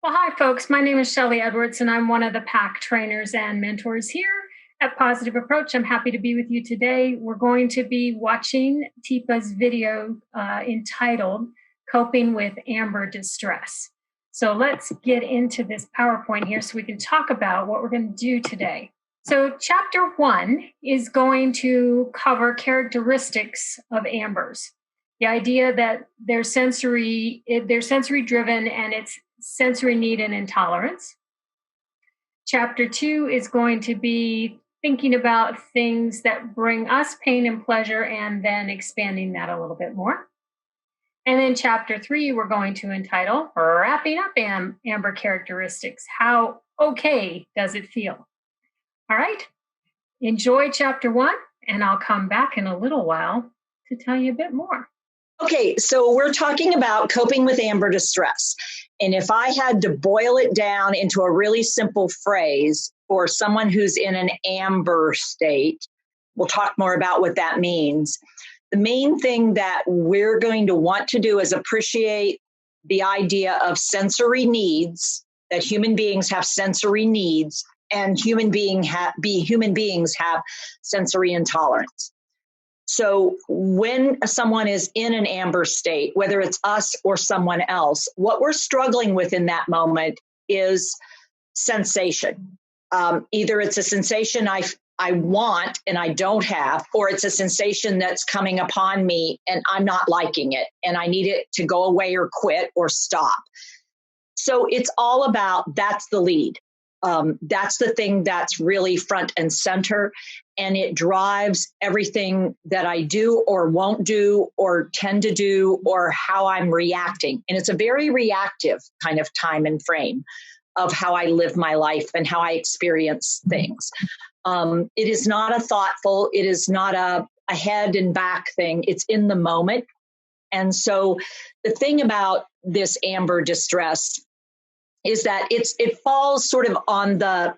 Well, hi, folks. My name is Shelley Edwards, and I'm one of the PAC trainers and mentors here at Positive Approach. I'm happy to be with you today. We're going to be watching Teepa's video entitled Coping with Amber Distress. So let's get into this PowerPoint here so we can talk about what we're going to do today. So chapter 1 is going to cover characteristics of ambers. The idea that they're sensory driven and it's sensory need and intolerance. Chapter 2 is going to be thinking about things that bring us pain and pleasure and then expanding that a little bit more. And then chapter 3, we're going to entitle Wrapping Up Amber Characteristics. How okay does it feel? All right, enjoy chapter 1, and I'll come back in a little while to tell you a bit more. Okay, so we're talking about coping with amber distress. And if I had to boil it down into a really simple phrase for someone who's in an amber state, we'll talk more about what that means. The main thing that we're going to want to do is appreciate the idea of sensory needs, that human beings have sensory needs, and human beings have sensory intolerance. So when someone is in an amber state, whether it's us or someone else, what we're struggling with in that moment is sensation. Either it's a sensation I want and I don't have, or it's a sensation that's coming upon me and I'm not liking it and I need it to go away or quit or stop. So it's all about, that's the lead. That's the thing that's really front and center, and it drives everything that I do or won't do or tend to do or how I'm reacting. And it's a very reactive kind of time and frame of how I live my life and how I experience things. It is not a thoughtful, it is not a head and back thing. It's in the moment. And so the thing about this amber distress is that it falls sort of on the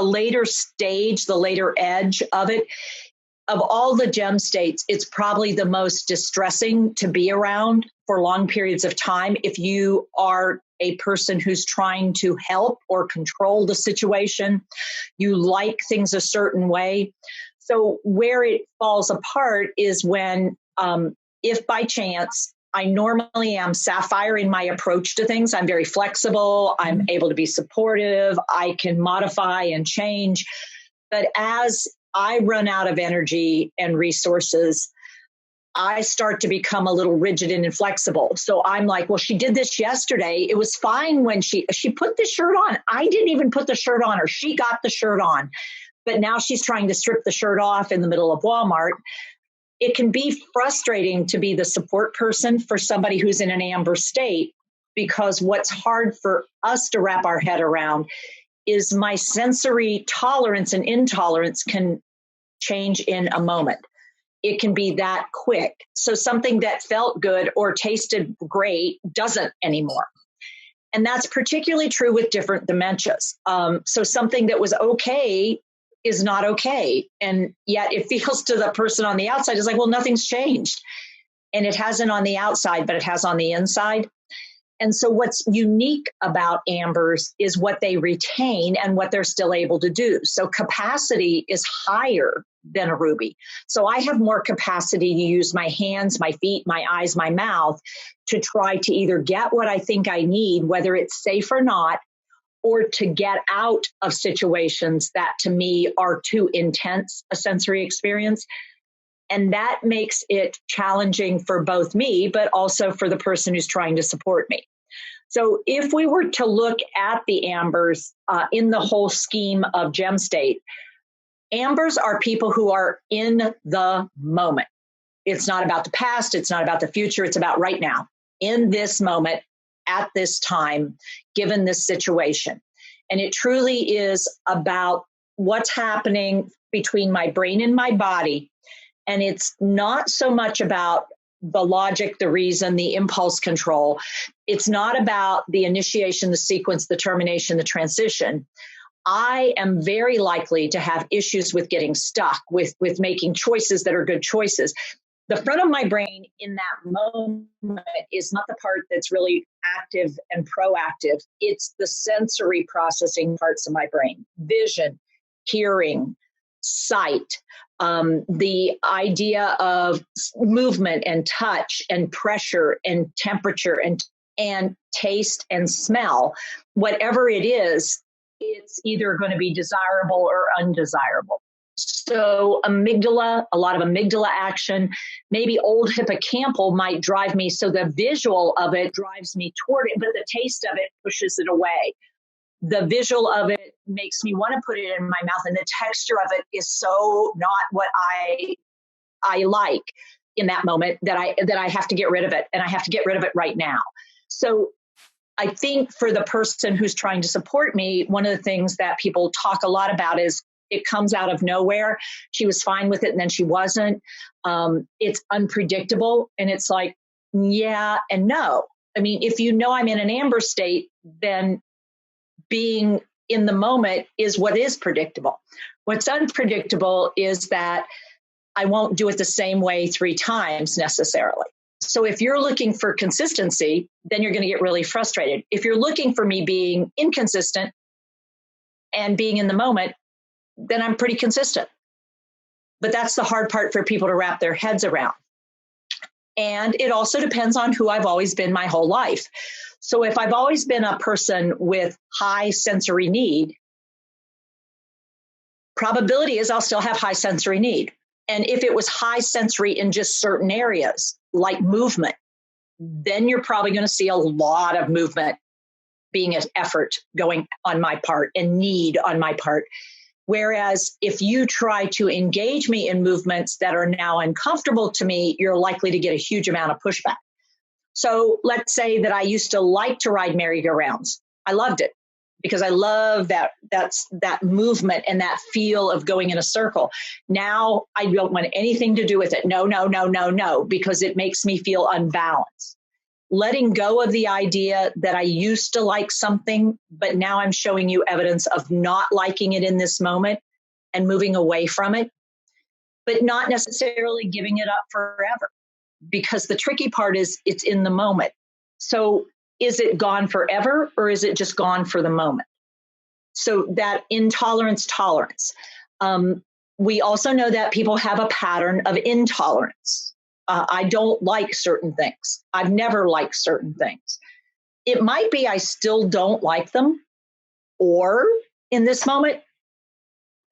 later stage, the later edge of it. Of all the gem states, it's probably the most distressing to be around for long periods of time if you are a person who's trying to help or control the situation. You like things a certain way. So where it falls apart is when, if by chance, I normally am sapphire in my approach to things. I'm very flexible. I'm able to be supportive. I can modify and change. But as I run out of energy and resources, I start to become a little rigid and inflexible. So I'm like, well, she did this yesterday. It was fine when she put the shirt on. I didn't even put the shirt on, or she got the shirt on. But now she's trying to strip the shirt off in the middle of Walmart. It can be frustrating to be the support person for somebody who's in an amber state, because what's hard for us to wrap our head around is my sensory tolerance and intolerance can change in a moment. It can be that quick. So something that felt good or tasted great doesn't anymore. And that's particularly true with different dementias. So something that was okay is not okay. And yet it feels to the person on the outside, it's like, well, nothing's changed. And it hasn't on the outside, but it has on the inside. And so what's unique about ambers is what they retain and what they're still able to do. So capacity is higher than a ruby. So I have more capacity to use my hands, my feet, my eyes, my mouth to try to either get what I think I need, whether it's safe or not, or to get out of situations that to me are too intense a sensory experience. And that makes it challenging for both me, but also for the person who's trying to support me. So if we were to look at the ambers in the whole scheme of gem state, ambers are people who are in the moment. It's not about the past. It's not about the future. It's about right now, in this moment, at this time, given this situation. And it truly is about what's happening between my brain and my body. And it's not so much about the logic, the reason, the impulse control. It's not about the initiation, the sequence, the termination, the transition. I am very likely to have issues with getting stuck, with making choices that are good choices. The front of my brain in that moment is not the part that's really active and proactive. It's the sensory processing parts of my brain: vision, hearing, sight, the idea of movement and touch and pressure and temperature and taste and smell. Whatever it is, it's either going to be desirable or undesirable. So amygdala, a lot of amygdala action, maybe old hippocampal might drive me. So the visual of it drives me toward it, but the taste of it pushes it away. The visual of it makes me want to put it in my mouth, and the texture of it is so not what I like in that moment that I have to get rid of it, and I have to get rid of it right now. So I think for the person who's trying to support me, one of the things that people talk a lot about is it comes out of nowhere. She was fine with it and then she wasn't. It's unpredictable. And it's like, yeah and no. I mean, if you know I'm in an amber state, then being in the moment is what is predictable. What's unpredictable is that I won't do it the same way 3 times necessarily. So if you're looking for consistency, then you're going to get really frustrated. If you're looking for me being inconsistent and being in the moment, then I'm pretty consistent. But that's the hard part for people to wrap their heads around. And it also depends on who I've always been my whole life. So if I've always been a person with high sensory need, probability is I'll still have high sensory need. And if it was high sensory in just certain areas, like movement, then you're probably going to see a lot of movement being an effort going on my part and need on my part. Whereas if you try to engage me in movements that are now uncomfortable to me, you're likely to get a huge amount of pushback. So let's say that I used to like to ride merry-go-rounds. I loved it because I love that movement and that feel of going in a circle. Now I don't want anything to do with it. No, because it makes me feel unbalanced. Letting go of the idea that I used to like something, but now I'm showing you evidence of not liking it in this moment and moving away from it, but not necessarily giving it up forever. Because the tricky part is it's in the moment. So is it gone forever or is it just gone for the moment? So that intolerance, tolerance. We also know that people have a pattern of intolerance. I don't like certain things. I've never liked certain things. It might be I still don't like them, or in this moment,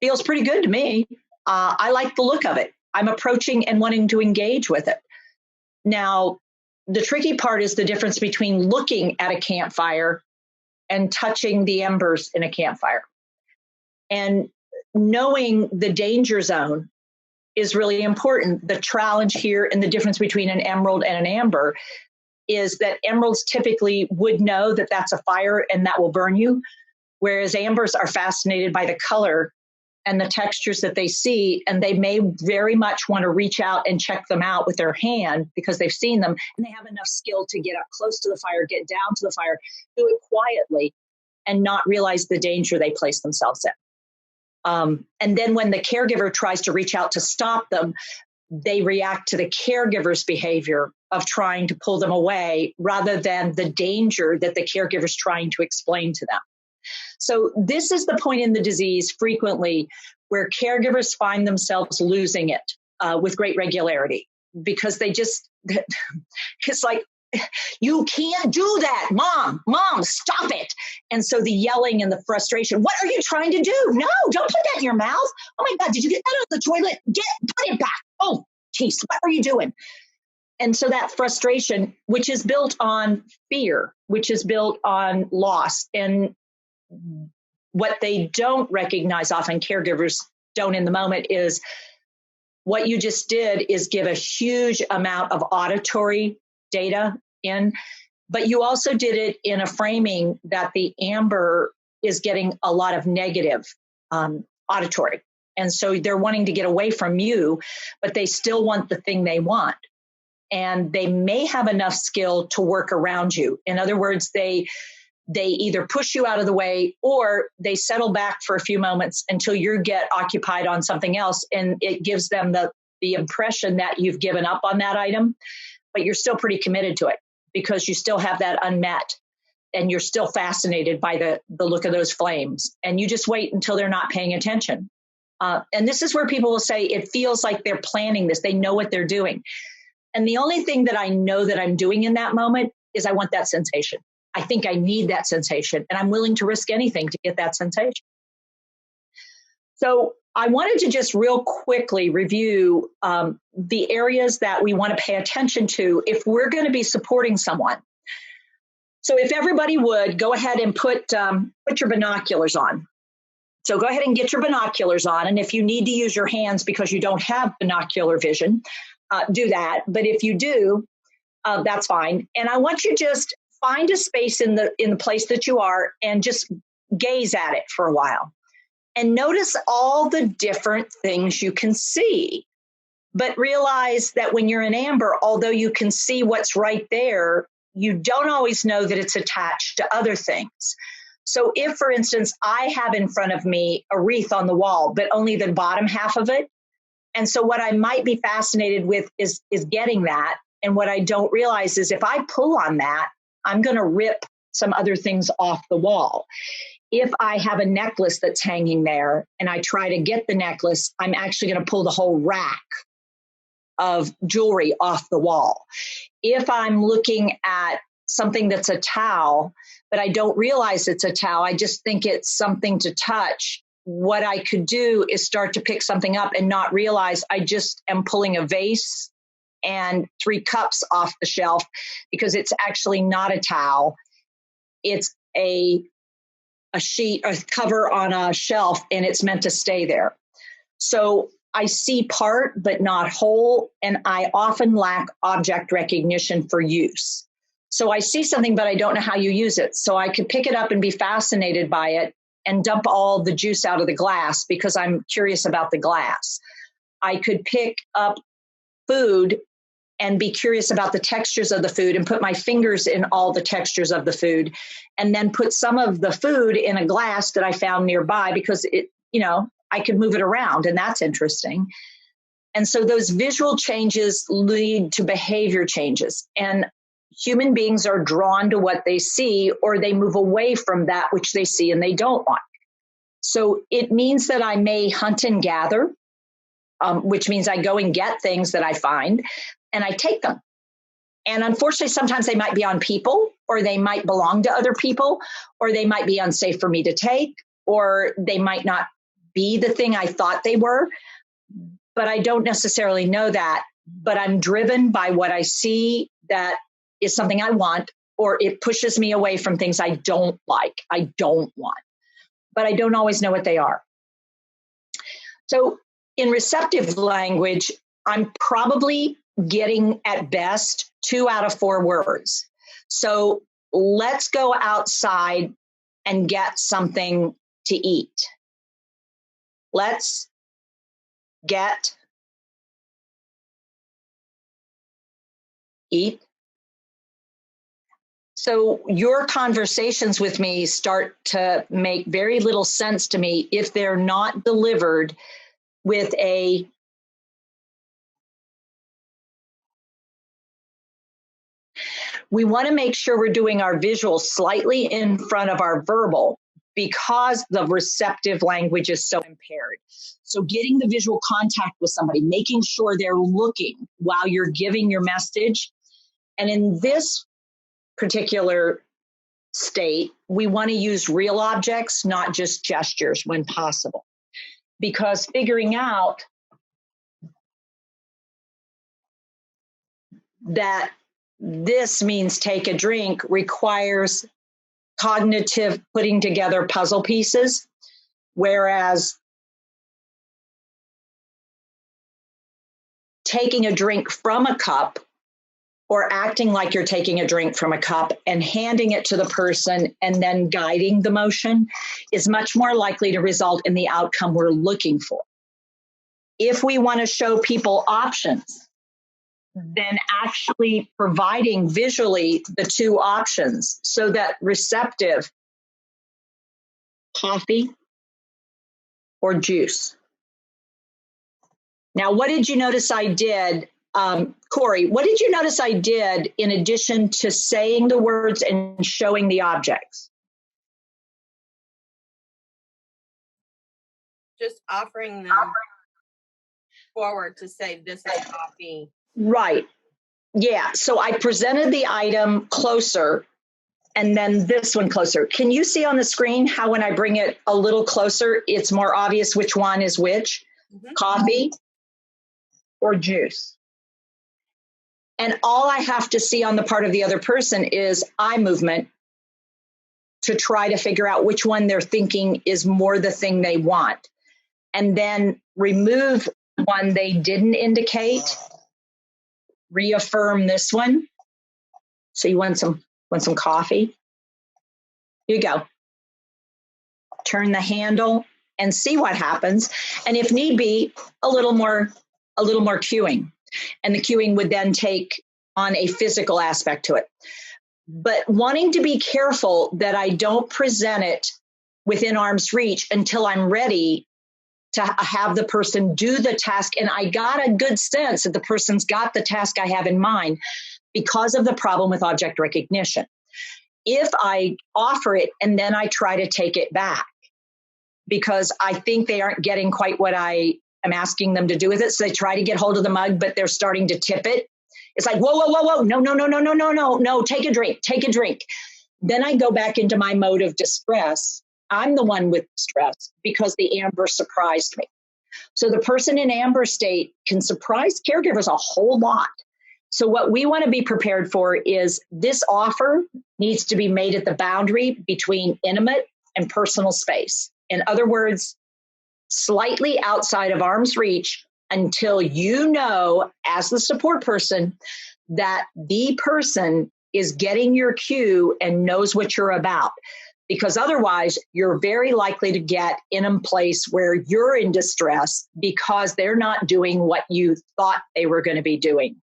feels pretty good to me. I like the look of it. I'm approaching and wanting to engage with it. Now, the tricky part is the difference between looking at a campfire and touching the embers in a campfire. And knowing the danger zone is really important. The challenge here and the difference between an emerald and an amber is that emeralds typically would know that that's a fire and that will burn you, whereas ambers are fascinated by the color and the textures that they see, and they may very much want to reach out and check them out with their hand because they've seen them, and they have enough skill to get up close to the fire, get down to the fire, do it quietly, and not realize the danger they place themselves in. And then when the caregiver tries to reach out to stop them, they react to the caregiver's behavior of trying to pull them away rather than the danger that the caregiver's trying to explain to them. So this is the point in the disease frequently where caregivers find themselves losing it with great regularity because they just, it's like, you can't do that, mom, stop it. And so the yelling and the frustration, what are you trying to do? No, don't put that in your mouth. Oh my God, did you get that out of the toilet? Put it back. Oh, geez, what are you doing? And so that frustration, which is built on fear, which is built on loss, and what they don't recognize, often caregivers don't in the moment, is what you just did is give a huge amount of auditory data in, but you also did it in a framing that the amber is getting a lot of negative auditory. And so they're wanting to get away from you, but they still want the thing they want. And they may have enough skill to work around you. In other words, they either push you out of the way or they settle back for a few moments until you get occupied on something else. And it gives them the the impression that you've given up on that item, but you're still pretty committed to it because you still have that unmet and you're still fascinated by the look of those flames. And you just wait until they're not paying attention. And this is where people will say, it feels like they're planning this. They know what they're doing. And the only thing that I know that I'm doing in that moment is I want that sensation. I think I need that sensation, and I'm willing to risk anything to get that sensation. So I wanted to just real quickly review the areas that we want to pay attention to if we're going to be supporting someone. So if everybody would go ahead and put your binoculars on. So go ahead and get your binoculars on. And if you need to use your hands because you don't have binocular vision, do that. But if you do, that's fine. And I want you to just find a space in the place that you are and just gaze at it for a while. And notice all the different things you can see. But realize that when you're in amber, although you can see what's right there, you don't always know that it's attached to other things. So if, for instance, I have in front of me a wreath on the wall, but only the bottom half of it, and so what I might be fascinated with is getting that. And what I don't realize is if I pull on that, I'm going to rip some other things off the wall. If I have a necklace that's hanging there and I try to get the necklace, I'm actually going to pull the whole rack of jewelry off the wall. If I'm looking at something that's a towel, but I don't realize it's a towel, I just think it's something to touch, what I could do is start to pick something up and not realize I just am pulling a vase and 3 cups off the shelf because it's actually not a towel. It's a sheet, a cover on a shelf, and it's meant to stay there. So I see part, but not whole, and I often lack object recognition for use. So I see something, but I don't know how you use it. So I could pick it up and be fascinated by it and dump all the juice out of the glass because I'm curious about the glass. I could pick up food and be curious about the textures of the food and put my fingers in all the textures of the food and then put some of the food in a glass that I found nearby because I could move it around, and that's interesting. And so those visual changes lead to behavior changes, and human beings are drawn to what they see, or they move away from that which they see and they don't like. So it means that I may hunt and gather, which means I go and get things that I find and I take them. And unfortunately, sometimes they might be on people, or they might belong to other people, or they might be unsafe for me to take, or they might not be the thing I thought they were. But I don't necessarily know that. But I'm driven by what I see that is something I want, or it pushes me away from things I don't like, I don't want. But I don't always know what they are. So in receptive language, I'm probably getting at best 2 out of 4 words. So let's go outside and get something to eat. Let's eat. So your conversations with me start to make very little sense to me if they're not delivered with a we want to make sure we're doing our visual slightly in front of our verbal because the receptive language is so impaired. So getting the visual contact with somebody, making sure they're looking while you're giving your message. And in this particular state, we want to use real objects, not just gestures when possible. Because figuring out that this means take a drink requires cognitive putting together puzzle pieces, whereas taking a drink from a cup or acting like you're taking a drink from a cup and handing it to the person and then guiding the motion is much more likely to result in the outcome we're looking for. If we want to show people options, then actually providing visually the 2 options so that receptive, coffee or juice. Now, what did you notice I did, Corey? What did you notice I did in addition to saying the words and showing the objects? Just offering them forward to say, this is coffee. Right. Yeah. So I presented the item closer and then this one closer. Can you see on the screen how when I bring it a little closer, it's more obvious which one is which? Mm-hmm. Coffee or juice? And all I have to see on the part of the other person is eye movement to try to figure out which one they're thinking is more the thing they want. And then remove one they didn't indicate, reaffirm this one. So you want some coffee? Here you go. Turn the handle and see what happens. And if need be, a little more cueing. And the cueing would then take on a physical aspect to it. But wanting to be careful that I don't present it within arm's reach until I'm ready to have the person do the task. And I got a good sense that the person's got the task I have in mind because of the problem with object recognition. If I offer it and then I try to take it back because I think they aren't getting quite what I am asking them to do with it. So they try to get hold of the mug, but they're starting to tip it. It's like, whoa, whoa, whoa, whoa, no, take a drink. Then I go back into my mode of distress. I'm the one with stress because the amber surprised me. So the person in amber state can surprise caregivers a whole lot. So what we want to be prepared for is this offer needs to be made at the boundary between intimate and personal space. In other words, slightly outside of arm's reach until you know, as the support person, that the person is getting your cue and knows what you're about. Because otherwise, you're very likely to get in a place where you're in distress because they're not doing what you thought they were going to be doing.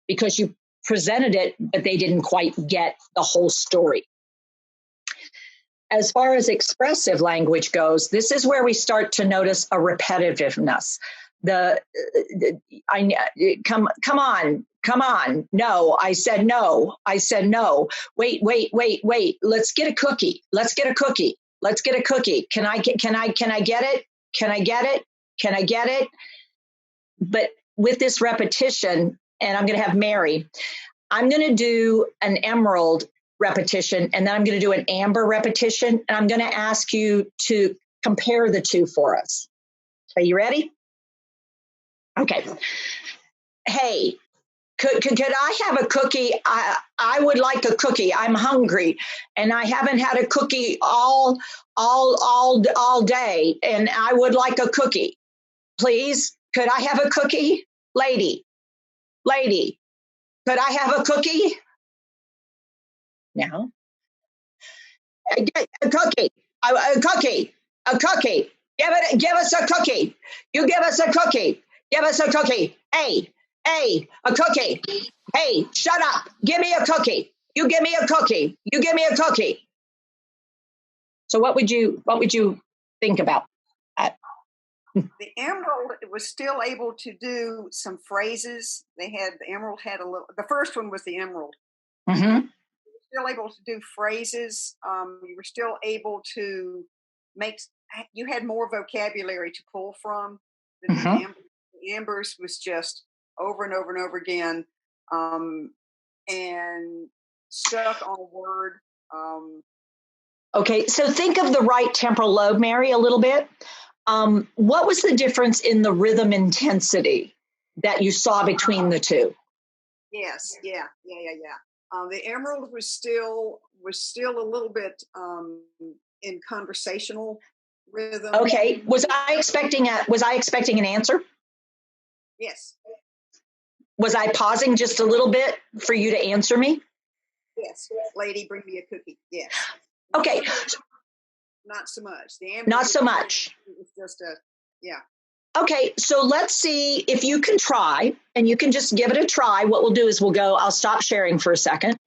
Because you presented it, but they didn't quite get the whole story. As far as expressive language goes, this is where we start to notice a repetitiveness. Come on. No, I said no. Wait. Let's get a cookie. Can I get it? But with this repetition, and I'm going to have Mary, I'm going to do an emerald repetition, and then I'm going to do an amber repetition, and I'm going to ask you to compare the two for us. Are you ready? Okay. Hey, could I have a cookie? I would like a cookie. I'm hungry, and I haven't had a cookie all day, and I would like a cookie. Please, could I have a cookie? Lady, could I have a cookie? Now, a cookie. Give us a cookie. You give us a cookie. Give us a cookie. Hey, a cookie. Hey, shut up. Give me a cookie. You give me a cookie. You give me a cookie. So what would you think about that? The emerald was still able to do some phrases. The emerald had a little. The first one was the emerald. Mm-hmm. Still able to do phrases. You were still able to you had more vocabulary to pull from. The ambers was just over and over and over again, and stuck on a word. Okay, so think of the right temporal lobe, Mary, a little bit. What was the difference in the rhythm intensity that you saw between the two? Yes, yeah. The emerald was still a little bit in conversational rhythm. Okay. Was I expecting an answer? Yes. Was I pausing just a little bit for you to answer me? Yes. Lady, bring me a cookie. Yes. Okay. Not so much. Not so much. It was just yeah. Okay, so let's see if you can try, and you can just give it a try. What we'll do is I'll stop sharing for a second,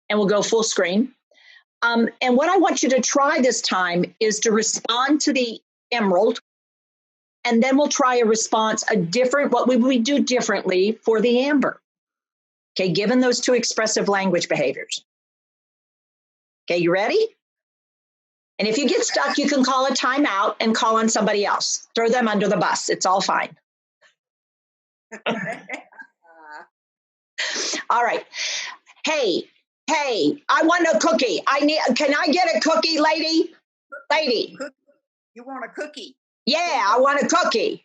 and we'll go full screen. And what I want you to try this time is to respond to the emerald And then we'll try a response, what would we do differently for the amber? Okay, given those two expressive language behaviors. Okay, you ready? And if you get stuck, you can call a timeout and call on somebody else. Throw them under the bus. It's all fine. All right. Hey, I want a cookie. Can I get a cookie, lady? Lady. You want a cookie? Yeah, I want a cookie.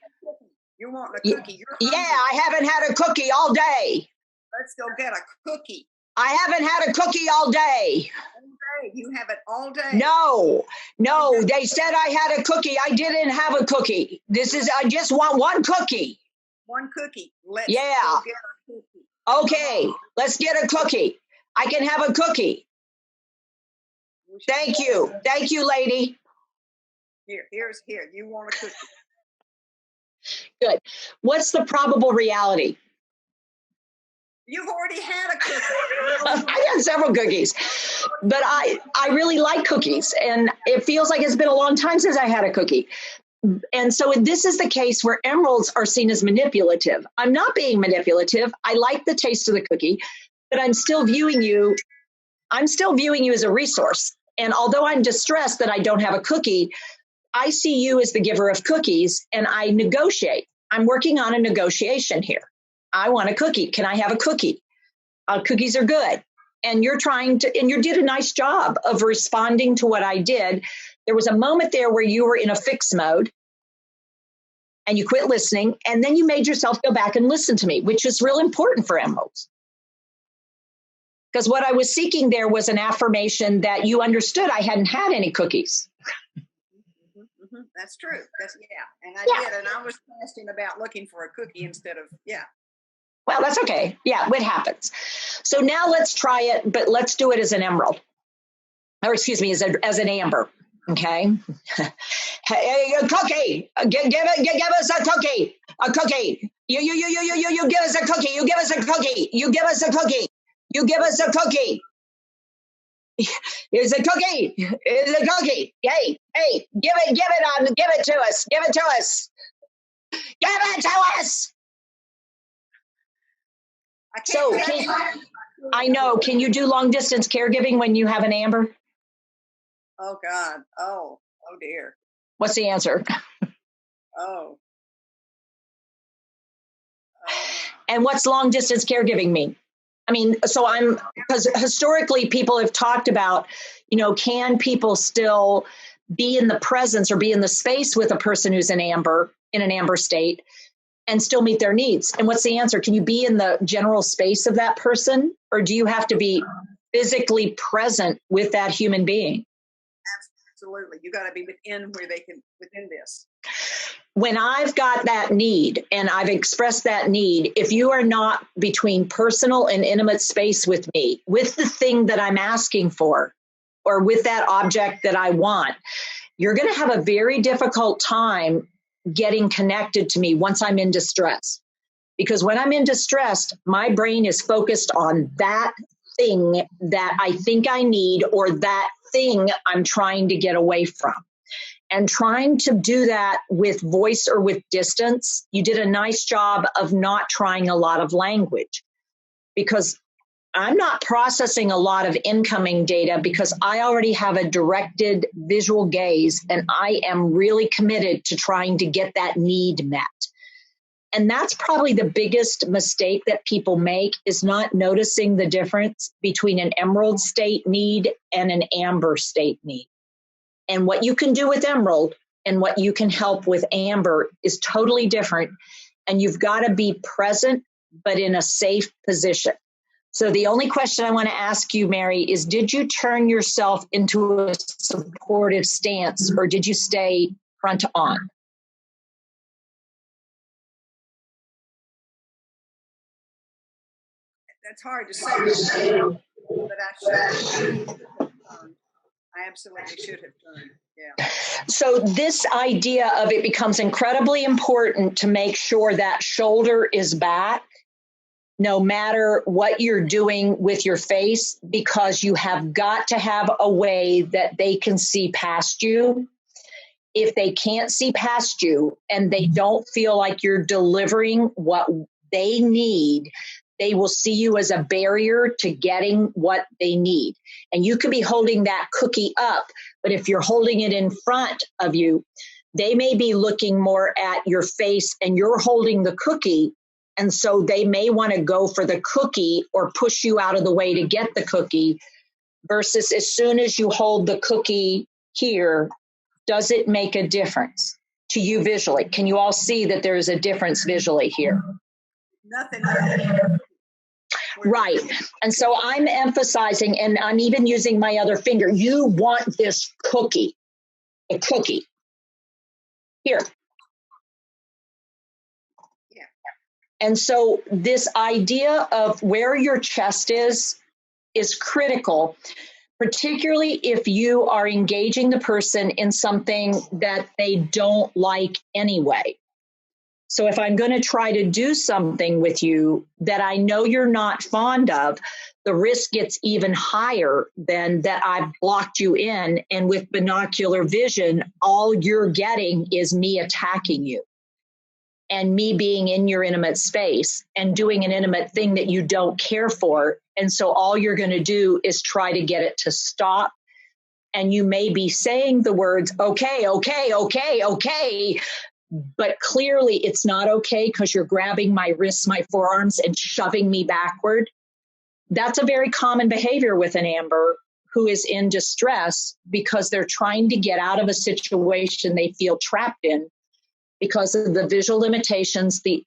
You want a cookie? Yeah, I haven't had a cookie all day. Let's go get a cookie. I haven't had a cookie all day. You have it all day? No. They said I had a cookie. I didn't have a cookie. I just want one cookie. One cookie. Let's go get a cookie. Okay, let's get a cookie. I can have a cookie. Thank you. Thank you, lady. Here. You want a cookie. Good. What's the probable reality? You've already had a cookie. I had several cookies, but I really like cookies, and it feels like it's been a long time since I had a cookie. And so this is the case where emeralds are seen as manipulative. I'm not being manipulative. I like the taste of the cookie, but I'm still viewing you as a resource. And although I'm distressed that I don't have a cookie, I see you as the giver of cookies, and I negotiate. I'm working on a negotiation here. I want a cookie. Can I have a cookie? Cookies are good. And you did a nice job of responding to what I did. There was a moment there where you were in a fix mode and you quit listening. And then you made yourself go back and listen to me, which is real important for emeralds. Because what I was seeking there was an affirmation that you understood I hadn't had any cookies. That's true. And I did. And I was asking about looking for a cookie instead of, Well, that's okay. Yeah, it happens. So now let's try it, but let's do it as an emerald. Or excuse me, as an amber. Okay. Hey, a cookie. Give us a cookie. A cookie. You give us a cookie. You give us a cookie. You give us a cookie. You give us a cookie. Here's a cookie. Here's a cookie. Hey, give it to us. Give it to us. Give it to us. I know. Can you do long distance caregiving when you have an amber? Oh God. Oh dear. What's the answer? Oh. And what's long distance caregiving mean? I mean, because historically people have talked about, can people still be in the presence or be in the space with a person who's in an amber state and still meet their needs? And what's the answer? Can you be in the general space of that person, or do you have to be physically present with that human being? Absolutely. You got to be within this. When I've got that need and I've expressed that need, if you are not between personal and intimate space with me, with the thing that I'm asking for, or with that object that I want, you're going to have a very difficult time getting connected to me once I'm in distress. Because when I'm in distress, my brain is focused on that thing that I think I need, or that thing I'm trying to get away from. And trying to do that with voice or with distance, you did a nice job of not trying a lot of language, because I'm not processing a lot of incoming data because I already have a directed visual gaze, and I am really committed to trying to get that need met. And that's probably the biggest mistake that people make, is not noticing the difference between an emerald state need and an amber state need. And what you can do with emerald and what you can help with amber is totally different. And you've got to be present, but in a safe position. So the only question I want to ask you, Mary, is did you turn yourself into a supportive stance, or did you stay front on? That's hard to say, but I absolutely should have turned. Yeah. So this idea of it becomes incredibly important to make sure that shoulder is back, no matter what you're doing with your face, because you have got to have a way that they can see past you. if they can't see past you and they don't feel like you're delivering what they need, they will see you as a barrier to getting what they need. And you could be holding that cookie up, but if you're holding it in front of you, they may be looking more at your face and you're holding the cookie. And so they may want to go for the cookie or push you out of the way to get the cookie, versus as soon as you hold the cookie here, does it make a difference to you visually? Can you all see that there is a difference visually here? Nothing. Right. And so I'm emphasizing, and I'm even using my other finger, you want this cookie, a cookie. Here. Yeah. And so this idea of where your chest is critical, particularly if you are engaging the person in something that they don't like anyway. So if I'm going to try to do something with you that I know you're not fond of, the risk gets even higher than that I've blocked you in. And with binocular vision, all you're getting is me attacking you and me being in your intimate space and doing an intimate thing that you don't care for. And so all you're going to do is try to get it to stop. And you may be saying the words, okay, okay, okay, okay. But clearly it's not okay because you're grabbing my wrists, my forearms, and shoving me backward. That's a very common behavior with an amber who is in distress because they're trying to get out of a situation they feel trapped in because of the visual limitations, the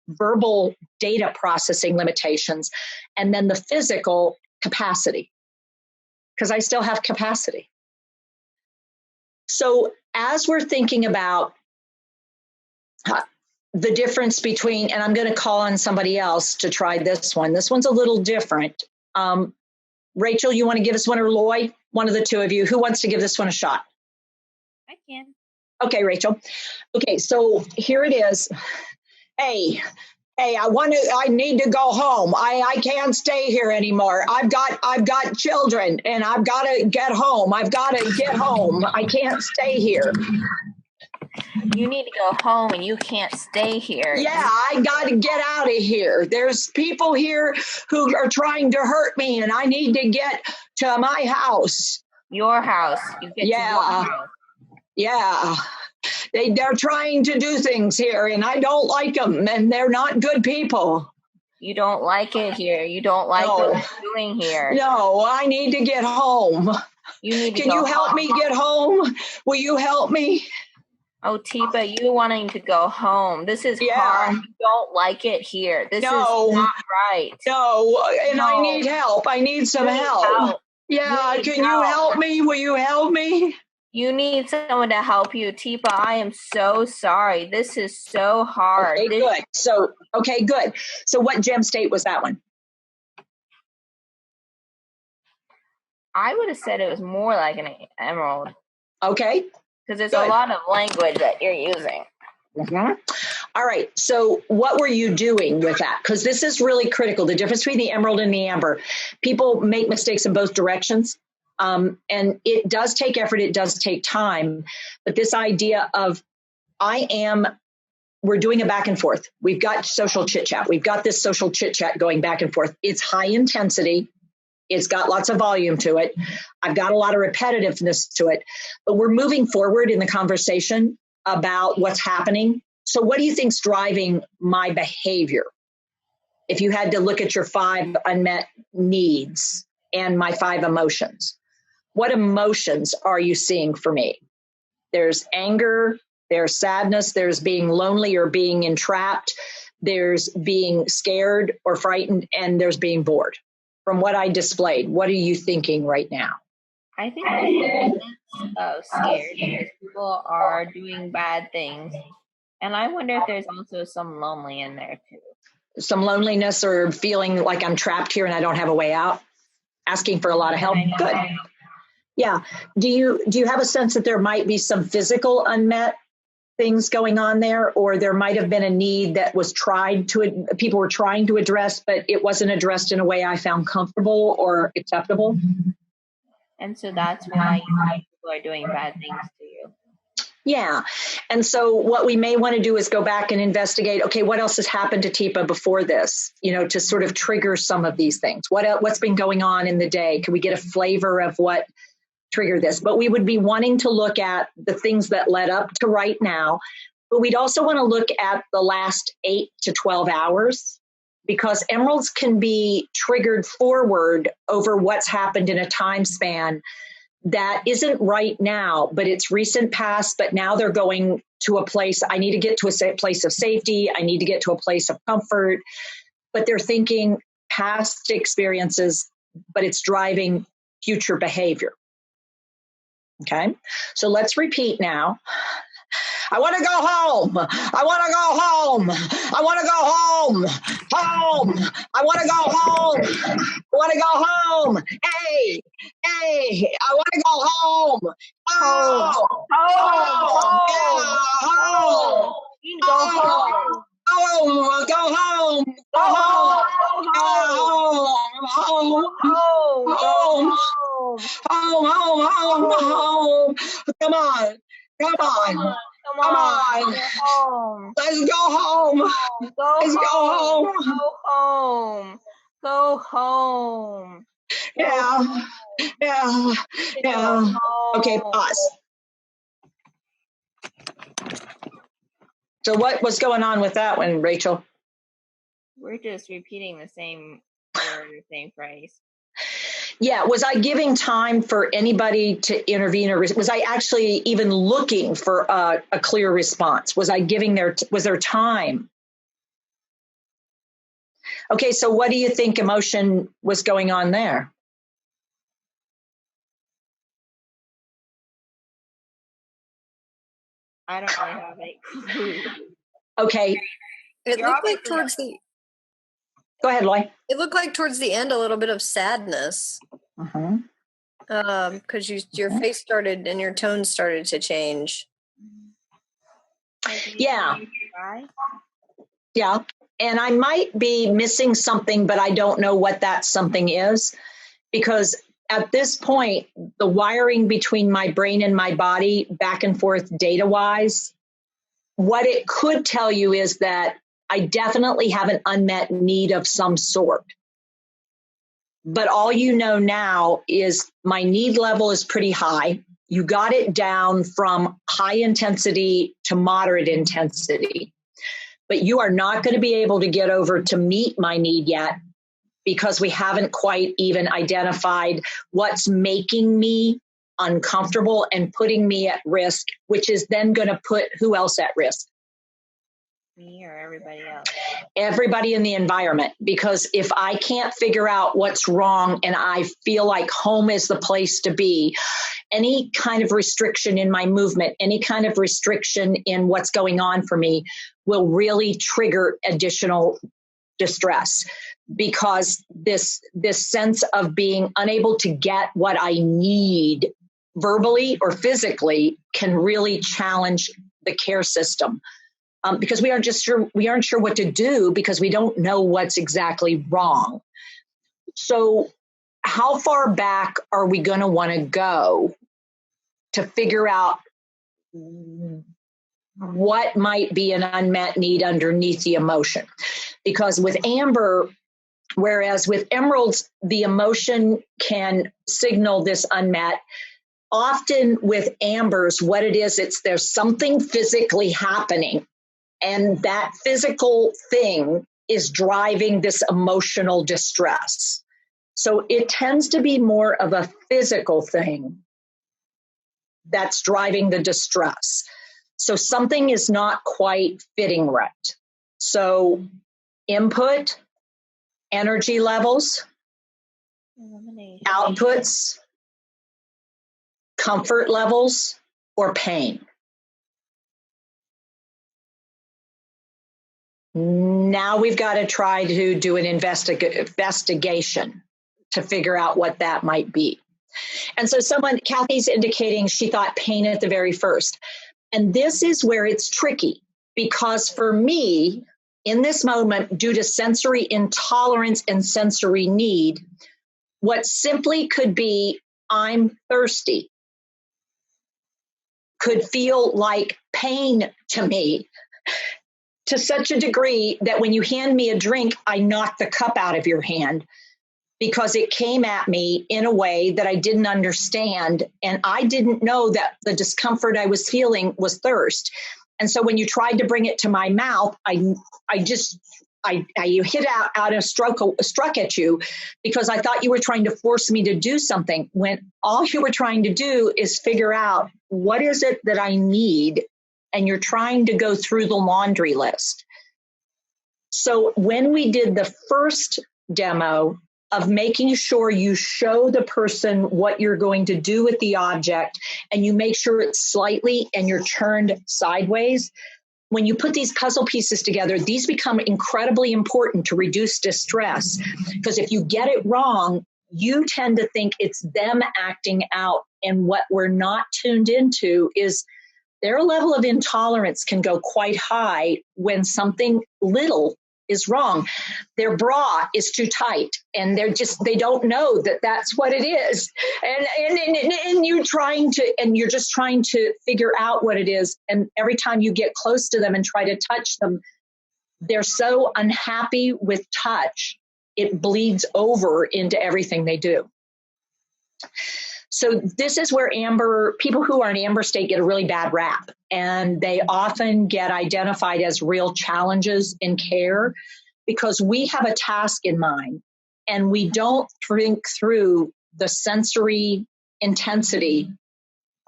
verbal data processing limitations, and then the physical capacity, because I still have capacity. So as we're thinking about the difference between, and I'm going to call on somebody else to try this one. This one's a little different. Rachel, you want to give us one, or Loy? One of the two of you. Who wants to give this one a shot? I can. Okay, Rachel. Okay, so here it is. Hey, I need to go home. I can't stay here anymore. I've got children and I've got to get home. I've got to get home. I can't stay here. You need to go home and you can't stay here. Yeah, I got to get out of here. There's people here who are trying to hurt me and I need to get to my house. Your house. You get to your house. Yeah. They're trying to do things here and I don't like them and they're not good people. You don't like it here. You don't like what you're doing here. No, I need to get home. You need to Can you help me get home? Will you help me? Oh, Teepa, you wanting to go home. This is hard. You don't like it here. This is not right. No, and I need help. I need some help. Yeah, can you help me? Will you help me? You need someone to help you. Teepa, I am so sorry. This is so hard. Okay, good. Okay, good. So what gem state was that one? I would have said it was more like an emerald. Okay. Because there's a lot of language that you're using. Mm-hmm. All right. So what were you doing with that? Because this is really critical. The difference between the emerald and the amber. People make mistakes in both directions. And it does take effort. It does take time. But this idea of we're doing a back and forth. We've got social chit chat. We've got this social chit chat going back and forth. It's high intensity. It's got lots of volume to it. I've got a lot of repetitiveness to it, but we're moving forward in the conversation about what's happening. So what do you think's driving my behavior? If you had to look at your 5 unmet needs and my 5 emotions, what emotions are you seeing for me? There's anger, there's sadness, there's being lonely or being entrapped, there's being scared or frightened, and there's being bored. From what I displayed, what are you thinking right now? I think I'm scared because people are doing bad things. And I wonder if there's also some lonely in there too. Some loneliness or feeling like I'm trapped here and I don't have a way out? Asking for a lot of help? Good. Yeah. Do you have a sense that there might be some physical unmet things going on there, or there might have been a need that was people were trying to address, but it wasn't addressed in a way I found comfortable or acceptable? And so that's why people are doing bad things to you. Yeah. And so what we may want to do is go back and investigate, okay, what else has happened to Teepa before this, to sort of trigger some of these things. What's been going on in the day? Can we get a flavor of what triggered this? But we would be wanting to look at the things that led up to right now. But we'd also want to look at the last 8 to 12 hours, because emeralds can be triggered forward over what's happened in a time span that isn't right now, but it's recent past, but now they're going to a place, I need to get to a place of safety, I need to get to a place of comfort, but they're thinking past experiences, but it's driving future behavior. Okay, so let's repeat now. I want to go home. I want to go home. I want to go home. Home. I want to go home. I want to go home. Hey, I want to go home. Home. Home. Go home. Home. Go home. Go home. Home. Home. Come on. Come on. Let's go home. Let's go home. Go home. Go home. Yeah. Okay, pause. So what was going on with that one, Rachel? We're just repeating the same word, the same phrase. Yeah, was I giving time for anybody to intervene, or was I actually even looking for a clear response? Was there time? Okay, so what do you think emotion was going on there? I don't really have a clue. Okay. It looked like towards the... Go ahead, Loy. It looked like towards the end a little bit of sadness. Because your face started and your tone started to change. Yeah. And I might be missing something, but I don't know what that something is, because at this point, the wiring between my brain and my body back and forth data wise, what it could tell you is that I definitely have an unmet need of some sort. But all you know now is my need level is pretty high. You got it down from high intensity to moderate intensity. But you are not going to be able to get over to meet my need yet, because we haven't quite even identified what's making me uncomfortable and putting me at risk, which is then going to put who else at risk? Me or everybody else? Everybody in the environment. Because if I can't figure out what's wrong and I feel like home is the place to be, any kind of restriction in my movement, any kind of restriction in what's going on for me will really trigger additional distress, because this sense of being unable to get what I need verbally or physically can really challenge the care system. Because we aren't sure what to do, because we don't know what's exactly wrong. So how far back are we going to want to go to figure out what might be an unmet need underneath the emotion? Because with amber, whereas with emeralds, the emotion can signal this unmet. Often with ambers, what it is, there's something physically happening, and that physical thing is driving this emotional distress. So it tends to be more of a physical thing that's driving the distress. So something is not quite fitting right. So input, energy levels, outputs, comfort levels, or pain. Now we've got to try to do an investigation to figure out what that might be. And so Kathy's indicating she thought pain at the very first. And this is where it's tricky, because for me, in this moment, due to sensory intolerance and sensory need, what simply could be, I'm thirsty. could feel like pain to me, to such a degree that when you hand me a drink, I knock the cup out of your hand because it came at me in a way that I didn't understand. And I didn't know that the discomfort I was feeling was thirst. And so when you tried to bring it to my mouth, I hit out a struck at you because I thought you were trying to force me to do something when all you were trying to do is figure out what is it that I need. And you're trying to go through the laundry list. So when we did the first demo of making sure you show the person what you're going to do with the object and you make sure it's slightly and you're turned sideways, when you put these puzzle pieces together, these become incredibly important to reduce distress. Because if you get it wrong, you tend to think it's them acting out. And what we're not tuned into is their level of intolerance can go quite high when something little is wrong. Their bra is too tight and they don't know that that's what it is. And you're just trying to figure out what it is. And every time you get close to them and try to touch them, they're so unhappy with touch, it bleeds over into everything they do. So this is where people who are in amber state get a really bad rap, and they often get identified as real challenges in care because we have a task in mind and we don't think through the sensory intensity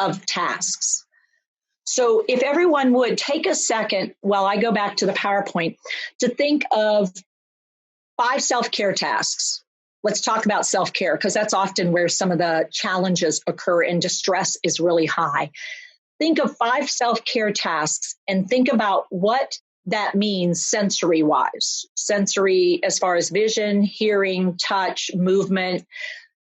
of tasks. So if everyone would take a second while I go back to the PowerPoint to think of 5 self-care tasks. Let's talk about self-care because that's often where some of the challenges occur and distress is really high. Think of 5 self-care tasks and think about what that means sensory-wise. Sensory as far as vision, hearing, touch, movement,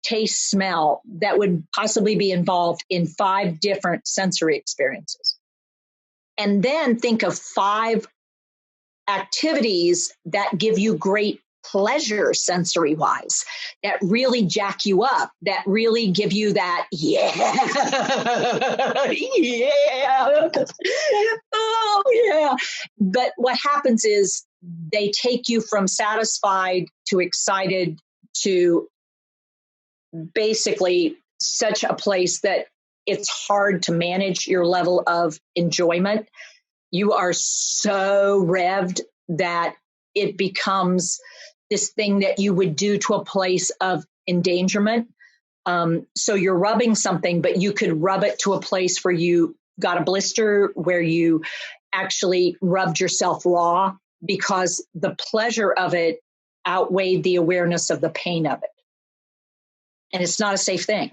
taste, smell, that would possibly be involved in 5 different sensory experiences. And then think of 5 activities that give you great pleasure sensory wise, that really jack you up, that really give you that, yeah, oh yeah. But what happens is they take you from satisfied to excited to basically such a place that it's hard to manage your level of enjoyment. You are so revved that it becomes this thing that you would do to a place of endangerment. So you're rubbing something, but you could rub it to a place where you got a blister, where you actually rubbed yourself raw because the pleasure of it outweighed the awareness of the pain of it. And it's not a safe thing,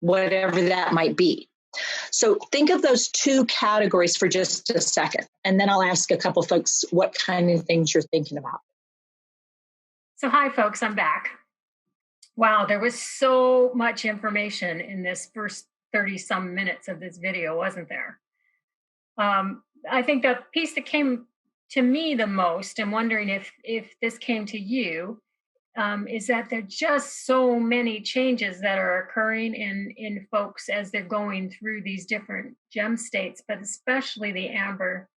whatever that might be. So think of those 2 categories for just a second, and then I'll ask a couple folks what kind of things you're thinking about. So hi, folks, I'm back. Wow, there was so much information in this first 30-some minutes of this video, wasn't there? I think the piece that came to me the most, and wondering if this came to you, is that there are just so many changes that are occurring in folks as they're going through these different gem states, but especially the amber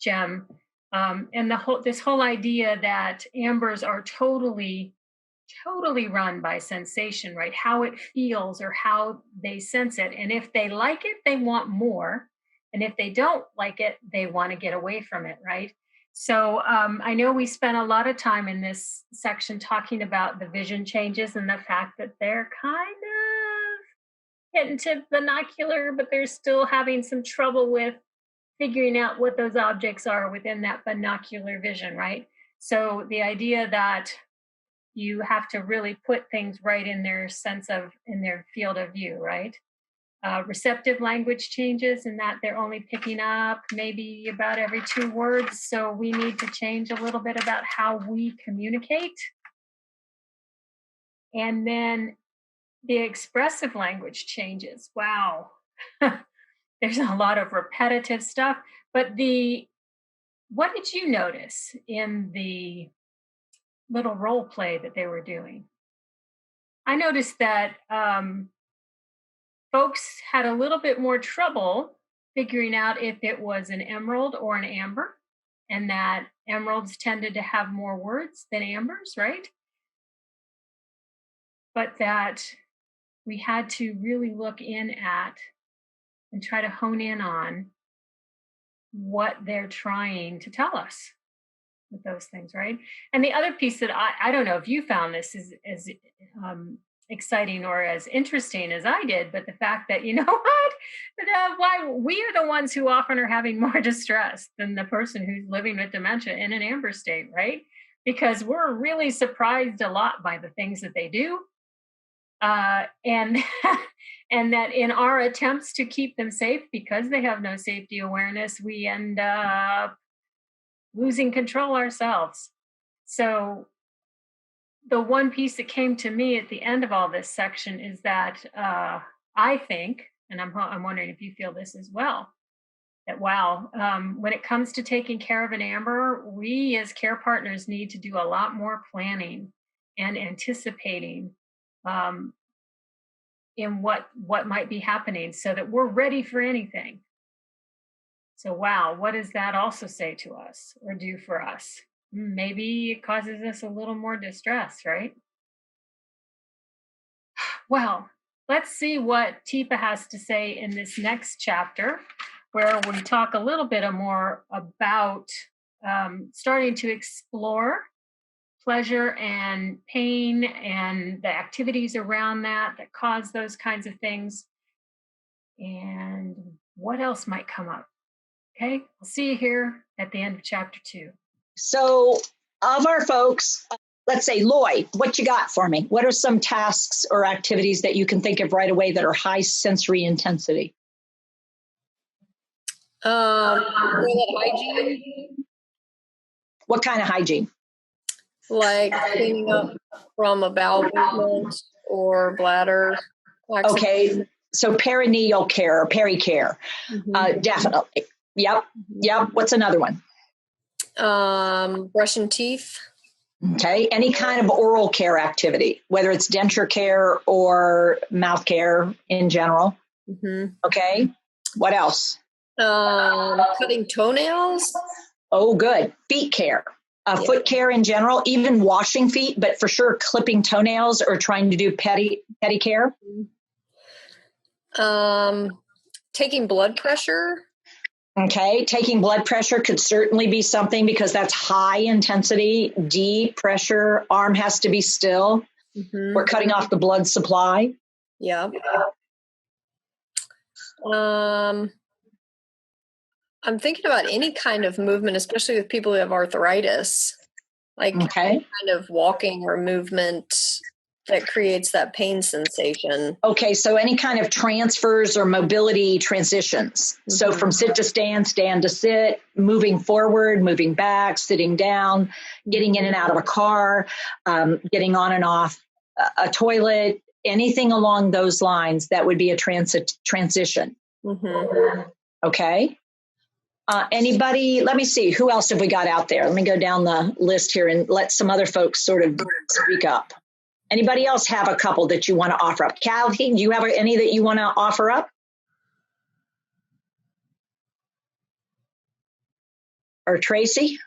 gem. And this whole idea that ambers are totally run by sensation, right? How it feels or how they sense it. And if they like it, they want more. And if they don't like it, they want to get away from it, right? So I know we spent a lot of time in this section talking about the vision changes and the fact that they're kind of getting to binocular, but they're still having some trouble with figuring out what those objects are within that binocular vision, right? So the idea that you have to really put things right in their in their field of view, right? Receptive language changes in that they're only picking up maybe about every 2 words. So we need to change a little bit about how we communicate. And then the expressive language changes. Wow. There's a lot of repetitive stuff, but what did you notice in the little role play that they were doing? I noticed that folks had a little bit more trouble figuring out if it was an emerald or an amber, and that emeralds tended to have more words than ambers, right? But that we had to really look in at and try to hone in on what they're trying to tell us with those things, right? And the other piece that I don't know if you found this is as exciting or as interesting as I did, but the fact that, you know what, why we are the ones who often are having more distress than the person who's living with dementia in an amber state, right? Because we're really surprised a lot by the things that they do. And and that in our attempts to keep them safe, because they have no safety awareness, we end up losing control ourselves. So the one piece that came to me at the end of all this section is that I think, and I'm wondering if you feel this as well, that wow, when it comes to taking care of an amber, we as care partners need to do a lot more planning and anticipating in what might be happening so that we're ready for anything. So wow, what does that also say to us or do for us? Maybe it causes us a little more distress, right? Well, let's see what Teepa has to say in this next chapter, where we talk a little bit more about starting to explore pleasure and pain and the activities around that cause those kinds of things, and what else might come up. Okay, I'll see you here at the end of chapter 2. So of our folks, let's say, Lloyd, what you got for me? What are some tasks or activities that you can think of right away that are high sensory intensity? Toilet hygiene. What kind of hygiene? Like cleaning up from a bowel movement or bladder accident. Okay, so perineal care or peri-care, definitely. Yep. What's another one? Brushing teeth. Okay, any kind of oral care activity, whether it's denture care or mouth care in general. Okay, what else? Cutting toenails. Oh, good. Feet care, foot care in general, even washing feet, but for sure clipping toenails or trying to do pedicure. Taking blood pressure. Okay, taking blood pressure could certainly be something because that's high intensity, deep pressure. Arm has to be still. We're cutting off the blood supply. Yeah. I'm thinking about any kind of movement, especially with people who have arthritis, like any kind of walking or movement that creates that pain sensation. Okay, so any kind of transfers or mobility transitions. So from sit to stand, stand to sit, moving forward, moving back, sitting down, getting in and out of a car, getting on and off a toilet, anything along those lines, that would be a transition. Okay. Anybody, let me see, who else have we got out there? Let me go down the list here and let some other folks sort of speak up. Anybody else have a couple that you want to offer up? Kathy, do you have any that you want to offer up? Or Tracy?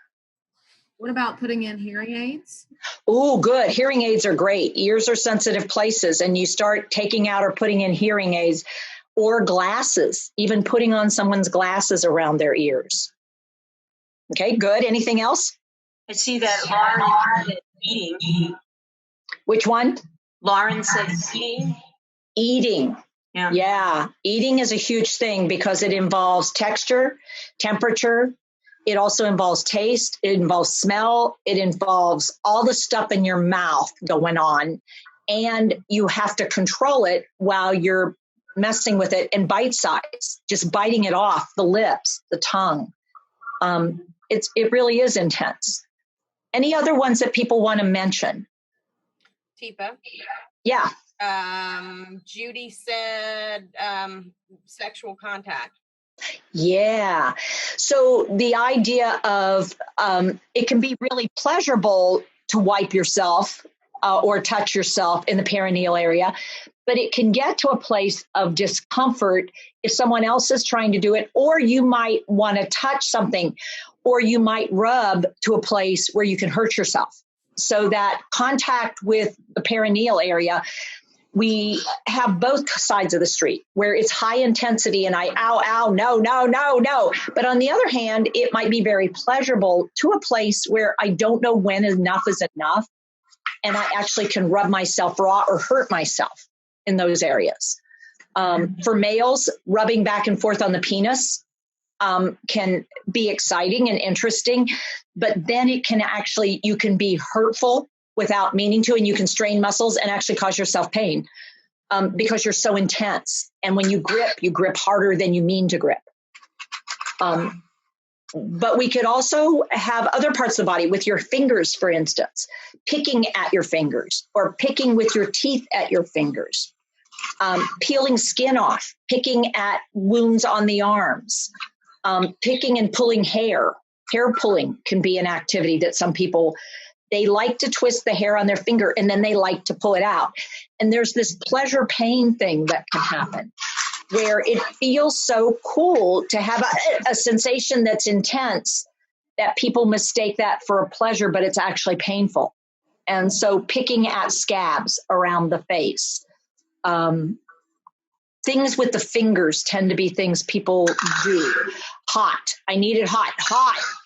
What about putting in hearing aids? Oh, good. Hearing aids are great. Ears are sensitive places, and you start taking out or putting in hearing aids or glasses, even putting on someone's glasses around their ears. Okay, good. Anything else? I see that Lauren said eating. Which one? Lauren said eating. Eating. Yeah. Eating is a huge thing because it involves texture, temperature. It also involves taste. It involves smell. It involves all the stuff in your mouth going on. And you have to control it while you're messing with it in bite size, just biting it off, the lips, the tongue. It really is intense. Any other ones that people want to mention? Teepa. Yeah. Judy said sexual contact. Yeah. So the idea of it can be really pleasurable to wipe yourself or touch yourself in the perineal area, but it can get to a place of discomfort if someone else is trying to do it, or you might want to touch something, or you might rub to a place where you can hurt yourself. So that contact with the perineal area, we have both sides of the street where it's high intensity and ow, no. But on the other hand, it might be very pleasurable to a place where I don't know when enough is enough. And I actually can rub myself raw or hurt myself in those areas. For males, rubbing back and forth on the penis can be exciting and interesting, but then it can actually, you can be hurtful without meaning to, and you can strain muscles and actually cause yourself pain because you're so intense. And when you grip harder than you mean to grip. But we could also have other parts of the body with your fingers, for instance, picking at your fingers or picking with your teeth at your fingers, peeling skin off, picking at wounds on the arms, picking and pulling hair. Hair pulling can be an activity that some people, they like to twist the hair on their finger and then they like to pull it out. And there's this pleasure pain thing that can happen, where it feels so cool to have a sensation that's intense that people mistake that for a pleasure, but it's actually painful. And so picking at scabs around the face, things with the fingers tend to be things people do. Hot. I need it hot,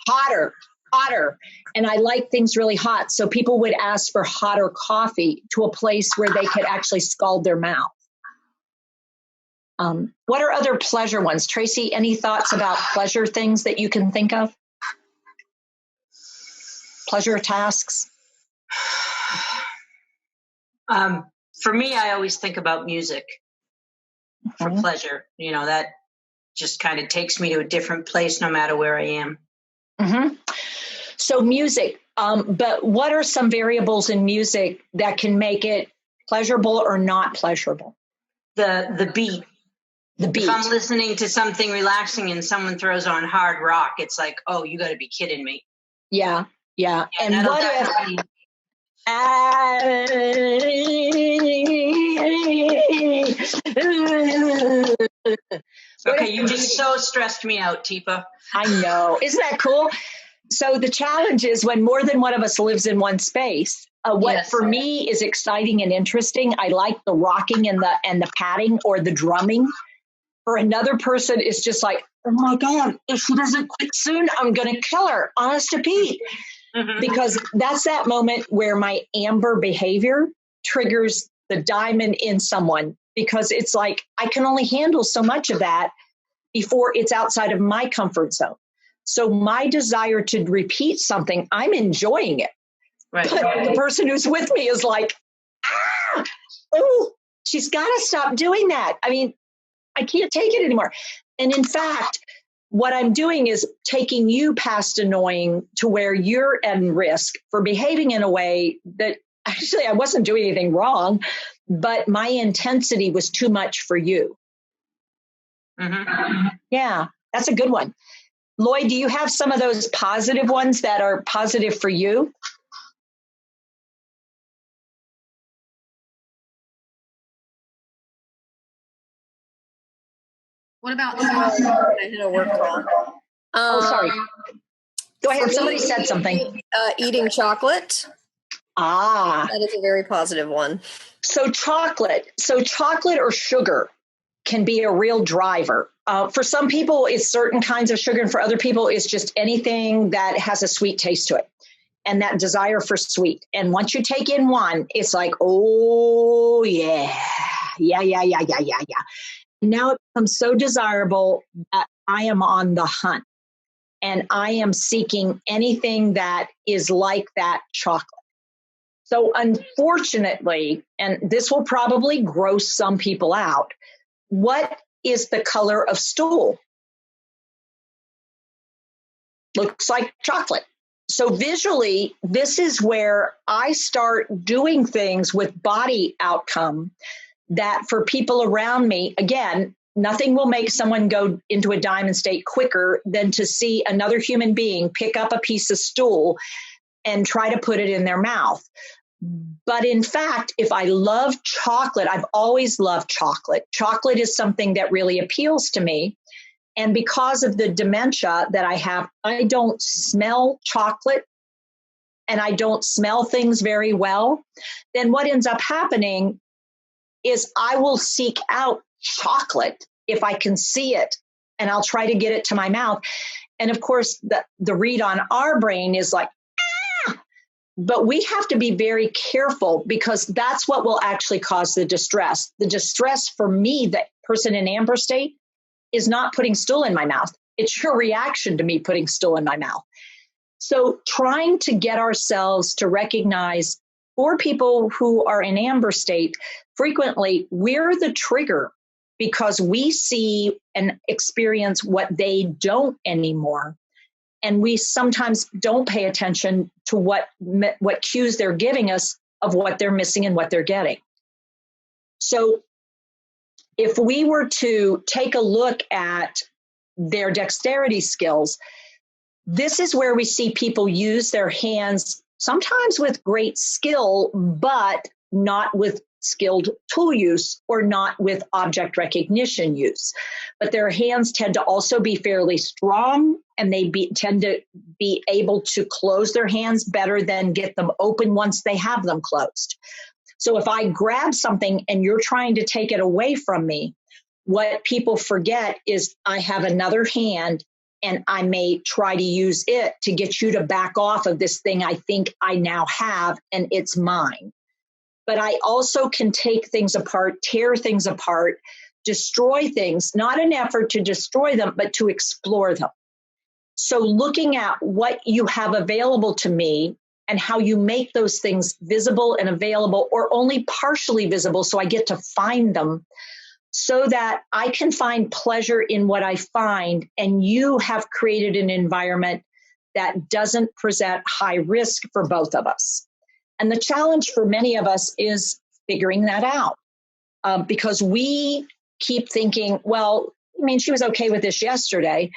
hotter. And I like things really hot. So people would ask for hotter coffee to a place where they could actually scald their mouth. What are other pleasure ones? Tracy, any thoughts about pleasure things that you can think of? Pleasure tasks? For me, I always think about music for pleasure. You know, that just kind of takes me to a different place no matter where I am. Mm-hmm. So music, but what are some variables in music that can make it pleasurable or not pleasurable? The beat. The beat. If I'm listening to something relaxing and someone throws on hard rock, it's like, oh, you got to be kidding me. Yeah. And what if... Okay, you just so stressed me out, Teepa. I know. Isn't that cool? So the challenge is when more than one of us lives in one space. For me is exciting and interesting. I like the rocking and the patting or the drumming. For another person, it's just like, oh my God, if she doesn't quit soon, I'm going to kill her. Honest to Pete. Mm-hmm. Because that's that moment where my amber behavior triggers the diamond in someone, because it's like, I can only handle so much of that before it's outside of my comfort zone. So my desire to repeat something, I'm enjoying it. Right. But the person who's with me is like, she's got to stop doing that. I mean, I can't take it anymore. And in fact, what I'm doing is taking you past annoying to where you're at risk for behaving in a way that actually I wasn't doing anything wrong, but my intensity was too much for you. Mm-hmm. Yeah, that's a good one. Lloyd, do you have some of those positive ones that are positive for you? What about I hit a work call. Sorry. Go ahead. Somebody said something. Eating chocolate. That is a very positive one. So chocolate or sugar can be a real driver. For some people, it's certain kinds of sugar, and for other people, it's just anything that has a sweet taste to it, and that desire for sweet. And once you take in one, it's like, oh yeah. Now it becomes so desirable that I am on the hunt, and I am seeking anything that is like that chocolate. So unfortunately, and this will probably gross some people out, what is the color of stool? Looks like chocolate. So visually, this is where I start doing things with body outcome that for people around me, again, nothing will make someone go into a diamond state quicker than to see another human being pick up a piece of stool and try to put it in their mouth. But in fact, if I love chocolate, I've always loved chocolate. Chocolate is something that really appeals to me. And because of the dementia that I have, I don't smell chocolate and I don't smell things very well. Then what ends up happening is I will seek out chocolate if I can see it, and I'll try to get it to my mouth. And of course, the read on our brain is like, ah! But we have to be very careful because that's what will actually cause the distress. The distress for me, the person in amber state, is not putting stool in my mouth. It's your reaction to me putting stool in my mouth. So trying to get ourselves to recognize, for people who are in amber state, frequently we're the trigger because we see and experience what they don't anymore. And we sometimes don't pay attention to what cues they're giving us of what they're missing and what they're getting. So if we were to take a look at their dexterity skills, this is where we see people use their hands, sometimes with great skill, but not with skilled tool use or not with object recognition use. But their hands tend to also be fairly strong, and they tend to be able to close their hands better than get them open once they have them closed. So if I grab something and you're trying to take it away from me, what people forget is I have another hand and I may try to use it to get you to back off of this thing I think I now have and it's mine. But I also can take things apart, tear things apart, destroy things, not an effort to destroy them, but to explore them. So looking at what you have available to me and how you make those things visible and available or only partially visible so I get to find them so that I can find pleasure in what I find, and you have created an environment that doesn't present high risk for both of us. And the challenge for many of us is figuring that out because we keep thinking, well, I mean, she was okay with this yesterday,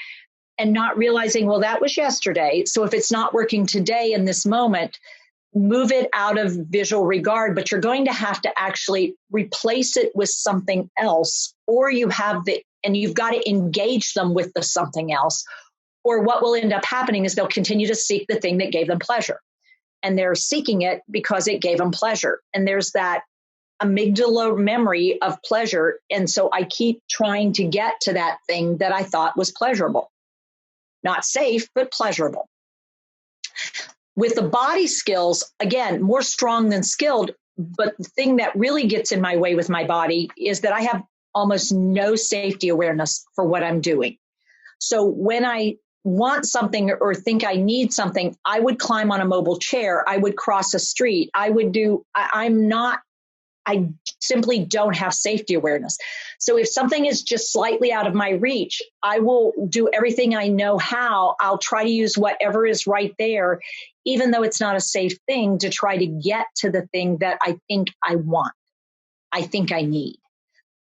and not realizing, well, that was yesterday. So if it's not working today in this moment, move it out of visual regard, but you're going to have to actually replace it with something else, or you've got to engage them with the something else. Or what will end up happening is they'll continue to seek the thing that gave them pleasure. And they're seeking it because it gave them pleasure. And there's that amygdala memory of pleasure. And so I keep trying to get to that thing that I thought was pleasurable. Not safe, but pleasurable. With the body skills, again, more strong than skilled, but the thing that really gets in my way with my body is that I have almost no safety awareness for what I'm doing. So when I want something or think I need something, I would climb on a mobile chair. I would cross a street. I simply don't have safety awareness. So if something is just slightly out of my reach, I will do everything I know how. I'll try to use whatever is right there, even though it's not a safe thing, to try to get to the thing that I think I want, I think I need.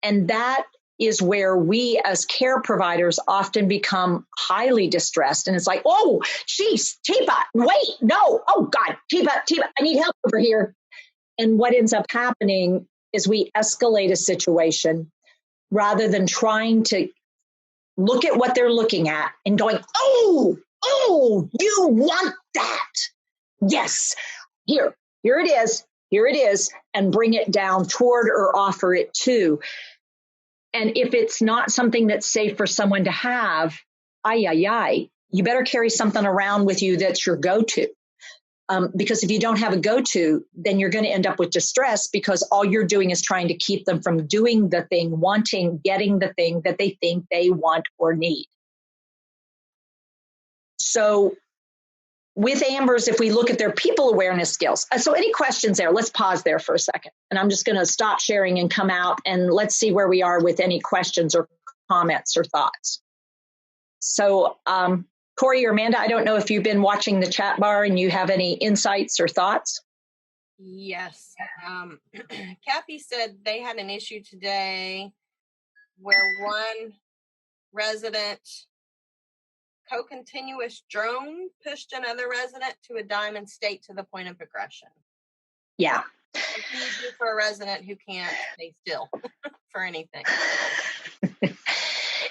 And that is where we as care providers often become highly distressed. And it's like, oh, geez, Teepa, wait, no, oh God, Teepa, I need help over here. And what ends up happening is we escalate a situation rather than trying to look at what they're looking at and going, oh, you want that. Yes, here it is, and bring it down toward or offer it to. And if it's not something that's safe for someone to have, you better carry something around with you that's your go-to. Because if you don't have a go-to, then you're going to end up with distress because all you're doing is trying to keep them from doing the thing, getting the thing that they think they want or need. So with Ambers, if we look at their people awareness skills, so any questions there? Let's pause there for a second. And I'm just going to stop sharing and come out and let's see where we are with any questions or comments or thoughts. So, Corey or Amanda, I don't know if you've been watching the chat bar and you have any insights or thoughts. Yes. Kathy said they had an issue today where one resident co-continuous drone pushed another resident to a diamond state to the point of aggression. Yeah. What can you do for a resident who can't stay still for anything?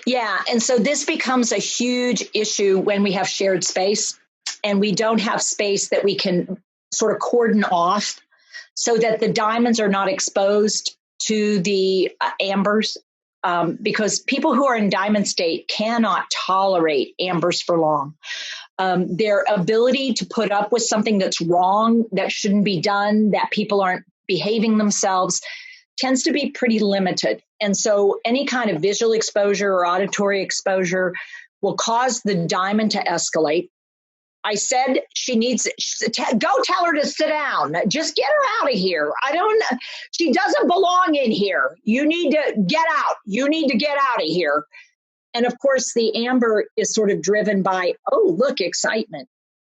Yeah, and so this becomes a huge issue when we have shared space and we don't have space that we can sort of cordon off so that the diamonds are not exposed to the ambers, because people who are in diamond state cannot tolerate ambers for long. Their ability to put up with something that's wrong, that shouldn't be done, that people aren't behaving themselves, tends to be pretty limited. And so any kind of visual exposure or auditory exposure will cause the diamond to escalate. I said she needs, go tell her to sit down. Just get her out of here. She doesn't belong in here. You need to get out. You need to get out of here. And of course, the amber is sort of driven by, oh, look, excitement.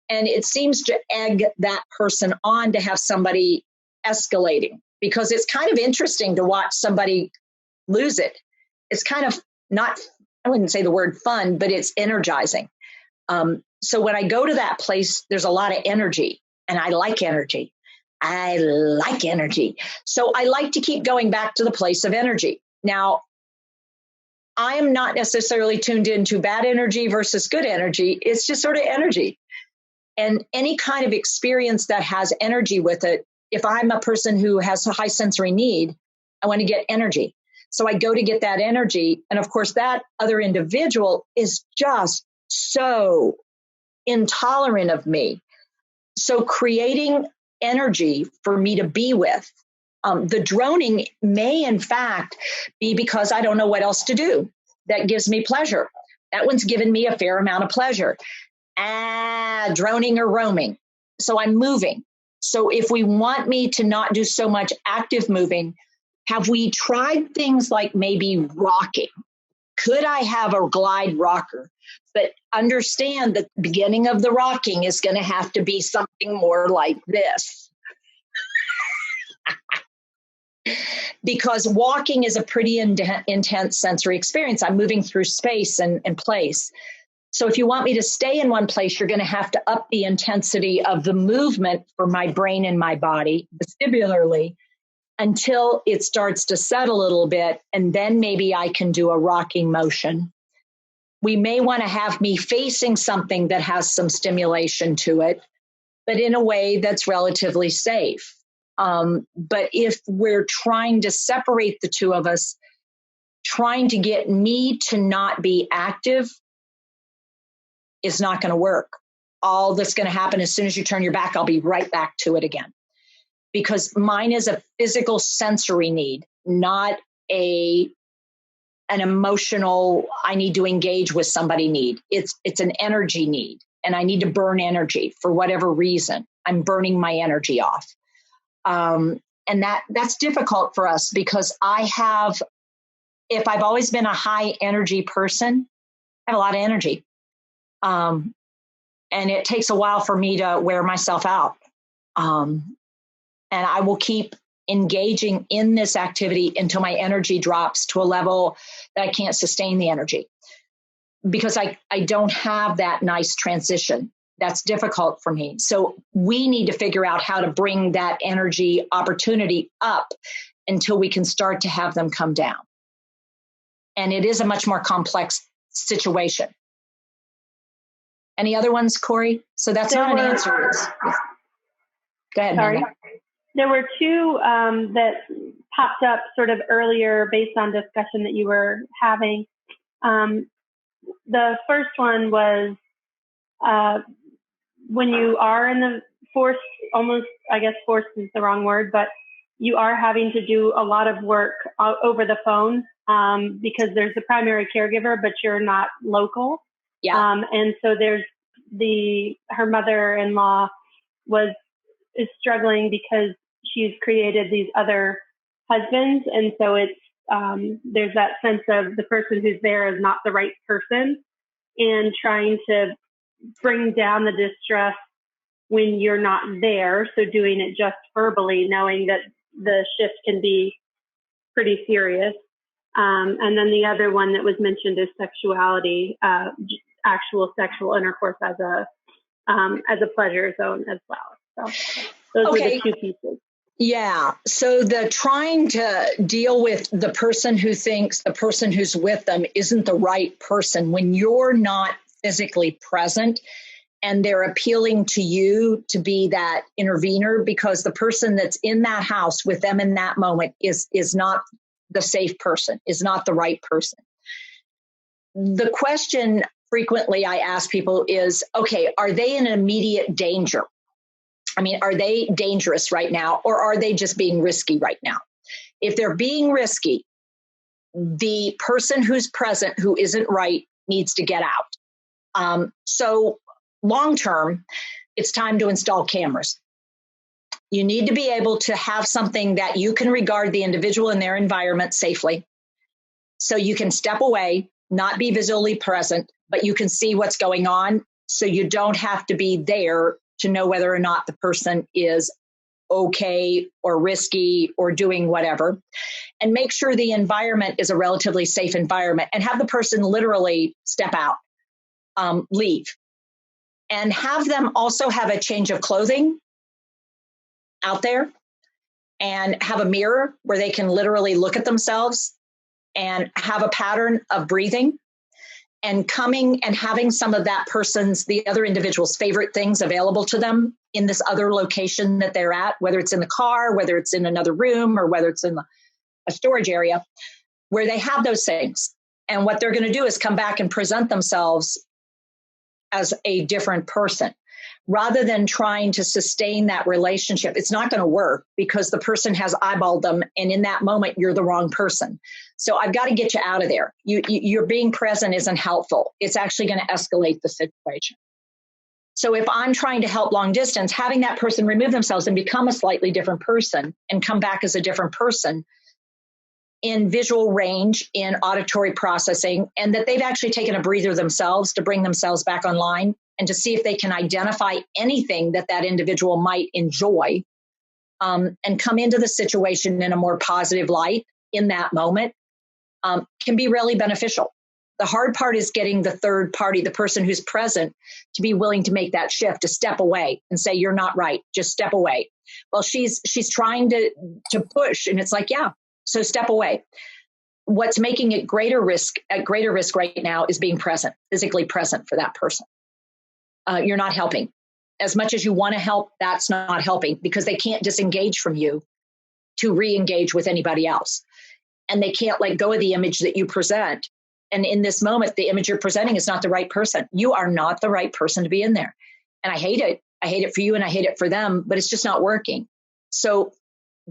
And it seems to egg that person on to have somebody escalating, because it's kind of interesting to watch somebody lose it. It's kind of not, I wouldn't say the word fun, but it's energizing. So when I go to that place, there's a lot of energy, and I like energy. I like energy. So I like to keep going back to the place of energy. Now, I am not necessarily tuned into bad energy versus good energy. It's just sort of energy. And any kind of experience that has energy with it, if I'm a person who has a high sensory need, I want to get energy. So I go to get that energy. And of course, that other individual is just so intolerant of me. So creating energy for me to be with, the droning may in fact be because I don't know what else to do that gives me pleasure. That one's given me a fair amount of pleasure. Droning or roaming. So I'm moving. So if we want me to not do so much active moving, have we tried things like maybe rocking? Could I have a glide rocker? But understand that the beginning of the rocking is going to have to be something more like this. Because walking is a pretty intense sensory experience. I'm moving through space and place. So if you want me to stay in one place, you're going to have to up the intensity of the movement for my brain and my body vestibularly until it starts to settle a little bit. And then maybe I can do a rocking motion. We may want to have me facing something that has some stimulation to it, but in a way that's relatively safe. But if we're trying to separate the two of us, trying to get me to not be active is not going to work. All that's going to happen as soon as you turn your back, I'll be right back to it again. Because mine is a physical sensory need, not an emotional, I need to engage with somebody need. It's an energy need, and I need to burn energy for whatever reason. I'm burning my energy off. And that's difficult for us because if I've always been a high energy person, I have a lot of energy. And it takes a while for me to wear myself out. And I will keep engaging in this activity until my energy drops to a level that I can't sustain the energy, because I don't have that nice transition. That's difficult for me. So we need to figure out how to bring that energy opportunity up until we can start to have them come down. And it is a much more complex situation. Any other ones, Corey? So that's not an answer. Go ahead, Sorry. Nina. There were two that popped up sort of earlier based on discussion that you were having. The first one was when you are in the forced, almost, I guess forced is the wrong word, but you are having to do a lot of work over the phone because there's the primary caregiver, but you're not local. Yeah. And so there's her mother-in-law is struggling because she's created these other husbands. And so it's, there's that sense of the person who's there is not the right person, and trying to bring down the distress when you're not there. So doing it just verbally, knowing that the shift can be pretty serious. And then the other one that was mentioned is sexuality, actual sexual intercourse as a pleasure zone as well. So those are the two pieces. Yeah. So the trying to deal with the person who thinks the person who's with them isn't the right person when you're not physically present, and they're appealing to you to be that intervener because the person that's in that house with them in that moment is not the safe person, is not the right person. The question frequently I ask people is, okay, are they in immediate danger? I mean, are they dangerous right now, or are they just being risky right now? If they're being risky, the person who's present who isn't right needs to get out. So long term, it's time to install cameras. You need to be able to have something that you can regard the individual in their environment safely. So you can step away, not be visually present, but you can see what's going on. So you don't have to be there to know whether or not the person is okay or risky or doing whatever. And make sure the environment is a relatively safe environment, and have the person literally step out, leave. And have them also have a change of clothing out there, and have a mirror where they can literally look at themselves, and have a pattern of breathing, and coming and having some of that person's, the other individual's favorite things available to them in this other location that they're at, whether it's in the car, whether it's in another room, or whether it's in a storage area, where they have those things. And what they're going to do is come back and present themselves as a different person. Rather than trying to sustain that relationship, it's not going to work because the person has eyeballed them, and in that moment, you're the wrong person. So I've got to get you out of there. Your being present isn't helpful. It's actually going to escalate the situation. So if I'm trying to help long distance, having that person remove themselves and become a slightly different person and come back as a different person in visual range, in auditory processing, and that they've actually taken a breather themselves to bring themselves back online and to see if they can identify anything that that individual might enjoy, and come into the situation in a more positive light in that moment, can be really beneficial. The hard part is getting the third party, the person who's present, to be willing to make that shift, to step away and say, you're not right, just step away. Well, she's trying to push, and it's like, yeah, so step away. What's making it at greater risk right now is being present, physically present for that person. You're not helping. As much as you want to help, that's not helping, because they can't disengage from you to re-engage with anybody else. And they can't let go of the image that you present. And in this moment, the image you're presenting is not the right person. You are not the right person to be in there. And I hate it. I hate it for you and I hate it for them, but it's just not working. So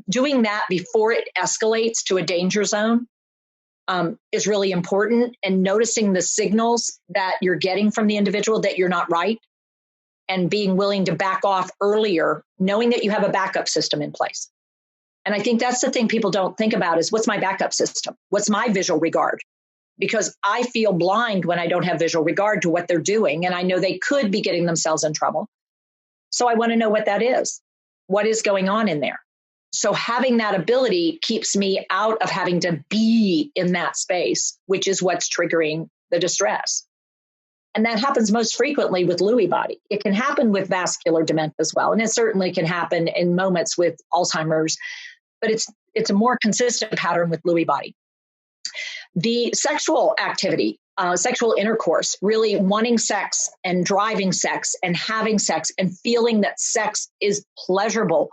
doing that before it escalates to a danger zone is really important, and noticing the signals that you're getting from the individual that you're not right, and being willing to back off earlier, knowing that you have a backup system in place. And I think that's the thing people don't think about is, what's my backup system? What's my visual regard? Because I feel blind when I don't have visual regard to what they're doing, and I know they could be getting themselves in trouble. So I want to know what that is. What is going on in there? So having that ability keeps me out of having to be in that space, which is what's triggering the distress. And that happens most frequently with Lewy body. It can happen with vascular dementia as well. And it certainly can happen in moments with Alzheimer's, but it's a more consistent pattern with Lewy body. The sexual activity, sexual intercourse, really wanting sex and driving sex and having sex and feeling that sex is pleasurable,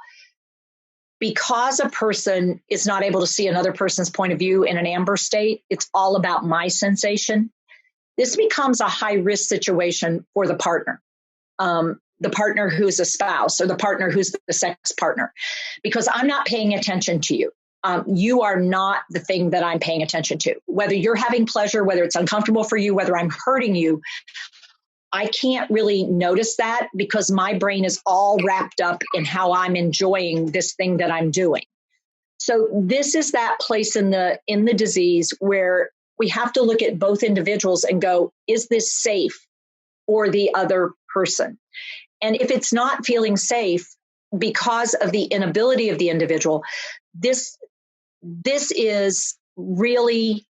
because a person is not able to see another person's point of view in an amber state. It's all about my sensation. This becomes a high-risk situation for the partner who's a spouse, or the partner who's the sex partner, because I'm not paying attention to you. You are not the thing that I'm paying attention to. Whether you're having pleasure, whether it's uncomfortable for you, whether I'm hurting you, I can't really notice that, because my brain is all wrapped up in how I'm enjoying this thing that I'm doing. So this is that place in the disease where we have to look at both individuals and go, is this safe for the other person? And if it's not feeling safe because of the inability of the individual, this is really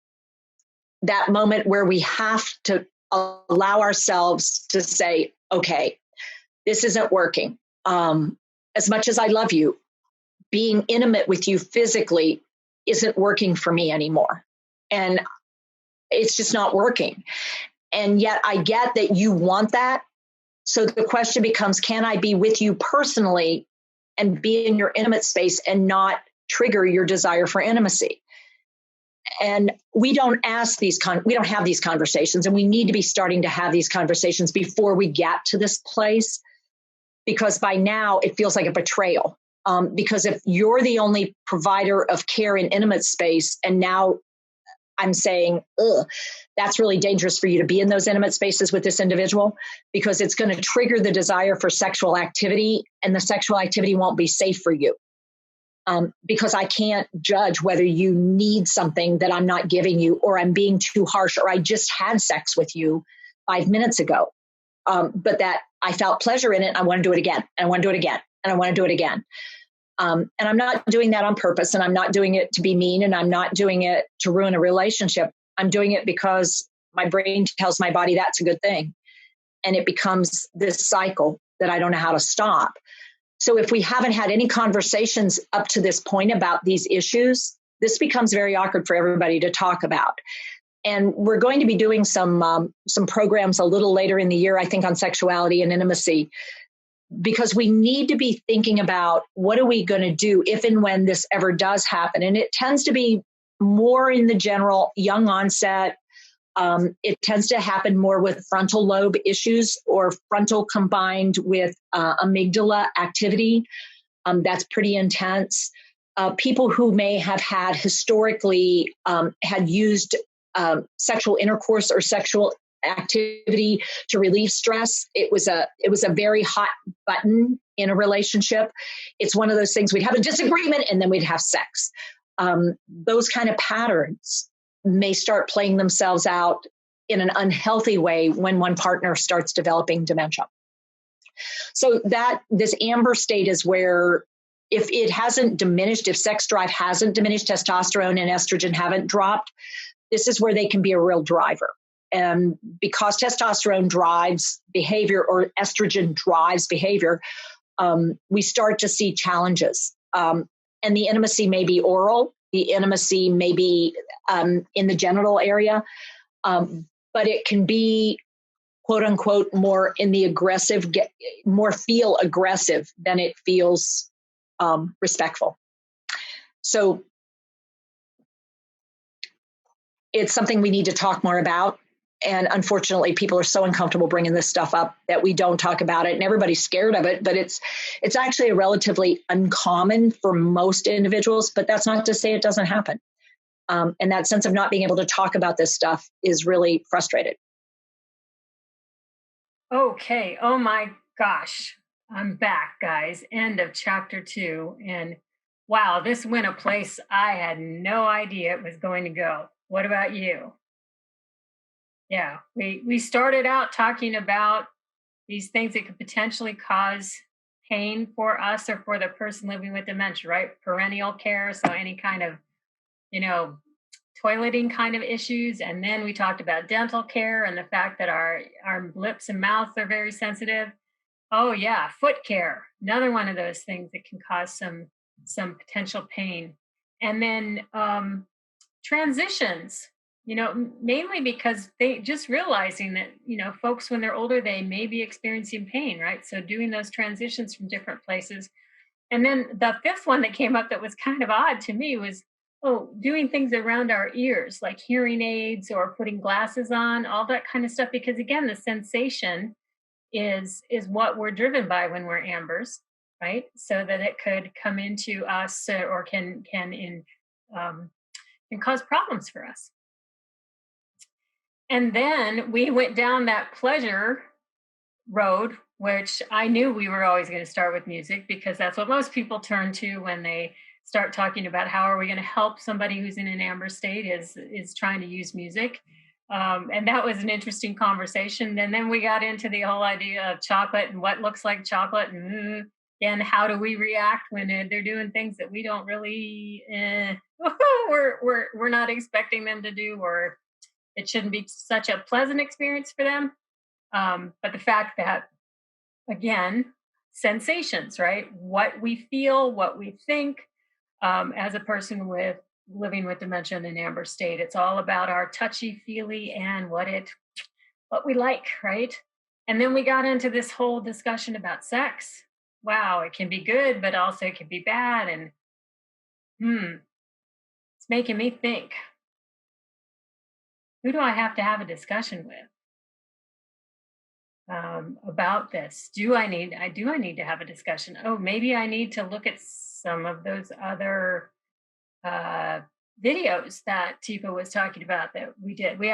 that moment where we have to allow ourselves to say, okay, this isn't working. As much as I love you, being intimate with you physically isn't working for me anymore. And it's just not working. And yet I get that you want that. So the question becomes, can I be with you personally and be in your intimate space and not trigger your desire for intimacy? And we don't ask we don't have these conversations, and we need to be starting to have these conversations before we get to this place, because by now it feels like a betrayal. Because if you're the only provider of care in intimate space, and now I'm saying, that's really dangerous for you to be in those intimate spaces with this individual, because it's going to trigger the desire for sexual activity, and the sexual activity won't be safe for you. Because I can't judge whether you need something that I'm not giving you, or I'm being too harsh, or I just had sex with you 5 minutes ago. But that I felt pleasure in it. And I want to do it again. And I want to do it again. And I want to do it again. And I'm not doing that on purpose. And I'm not doing it to be mean. And I'm not doing it to ruin a relationship. I'm doing it because my brain tells my body that's a good thing. And it becomes this cycle that I don't know how to stop. So if we haven't had any conversations up to this point about these issues, this becomes very awkward for everybody to talk about. And we're going to be doing some programs a little later in the year, I think, on sexuality and intimacy, because we need to be thinking about what are we going to do if and when this ever does happen. And it tends to be more in the general young onset. It tends to happen more with frontal lobe issues, or frontal combined with amygdala activity. That's pretty intense. People who may have had historically had used sexual intercourse or sexual activity to relieve stress. It was a very hot button in a relationship. It's one of those things, we'd have a disagreement and then we'd have sex. Those kind of patterns may start playing themselves out in an unhealthy way when one partner starts developing dementia. So that this amber state is where, if it hasn't diminished, if sex drive hasn't diminished, testosterone and estrogen haven't dropped, this is where they can be a real driver. And because testosterone drives behavior, or estrogen drives behavior, we start to see challenges. And the intimacy may be oral, the intimacy may be in the genital area, but it can be, quote unquote, more in the aggressive, more feel aggressive than it feels respectful. So it's something we need to talk more about. And unfortunately, people are so uncomfortable bringing this stuff up that we don't talk about it, and everybody's scared of it. But it's actually a relatively uncommon for most individuals, but that's not to say it doesn't happen. And that sense of not being able to talk about this stuff is really frustrated. Okay. Oh my gosh. I'm back, guys. End of chapter 2. And wow, this went a place I had no idea it was going to go. What about you? Yeah, we started out talking about these things that could potentially cause pain for us or for the person living with dementia, right? Perennial care, so any kind of, toileting kind of issues. And then we talked about dental care and the fact that our lips and mouths are very sensitive. Oh yeah, foot care, another one of those things that can cause some potential pain. And then transitions, mainly because they just realizing that, folks, when they're older, they may be experiencing pain, right? So doing those transitions from different places. And then the fifth one that came up that was kind of odd to me was, doing things around our ears, like hearing aids or putting glasses on, all that kind of stuff. Because again, the sensation is what we're driven by when we're ambers, right? So that it could come into us or can cause problems for us. And then we went down that pleasure road, which I knew we were always going to start with music, because that's what most people turn to when they start talking about how are we going to help somebody who's in an amber state is trying to use music. And that was an interesting conversation. And then we got into the whole idea of chocolate and what looks like chocolate, and how do we react when they're doing things that we don't really we're not expecting them to do, or it shouldn't be such a pleasant experience for them. But the fact that, again, sensations, right? What we feel, what we think. As a person with living with dementia in an amber state, it's all about our touchy feely and what we like, right? And then we got into this whole discussion about sex. Wow, it can be good, but also it can be bad. And it's making me think, who do I have to have a discussion with about this? Do I need to have a discussion? Oh, maybe I need to look at some of those other videos that Teepa was talking about that we did. We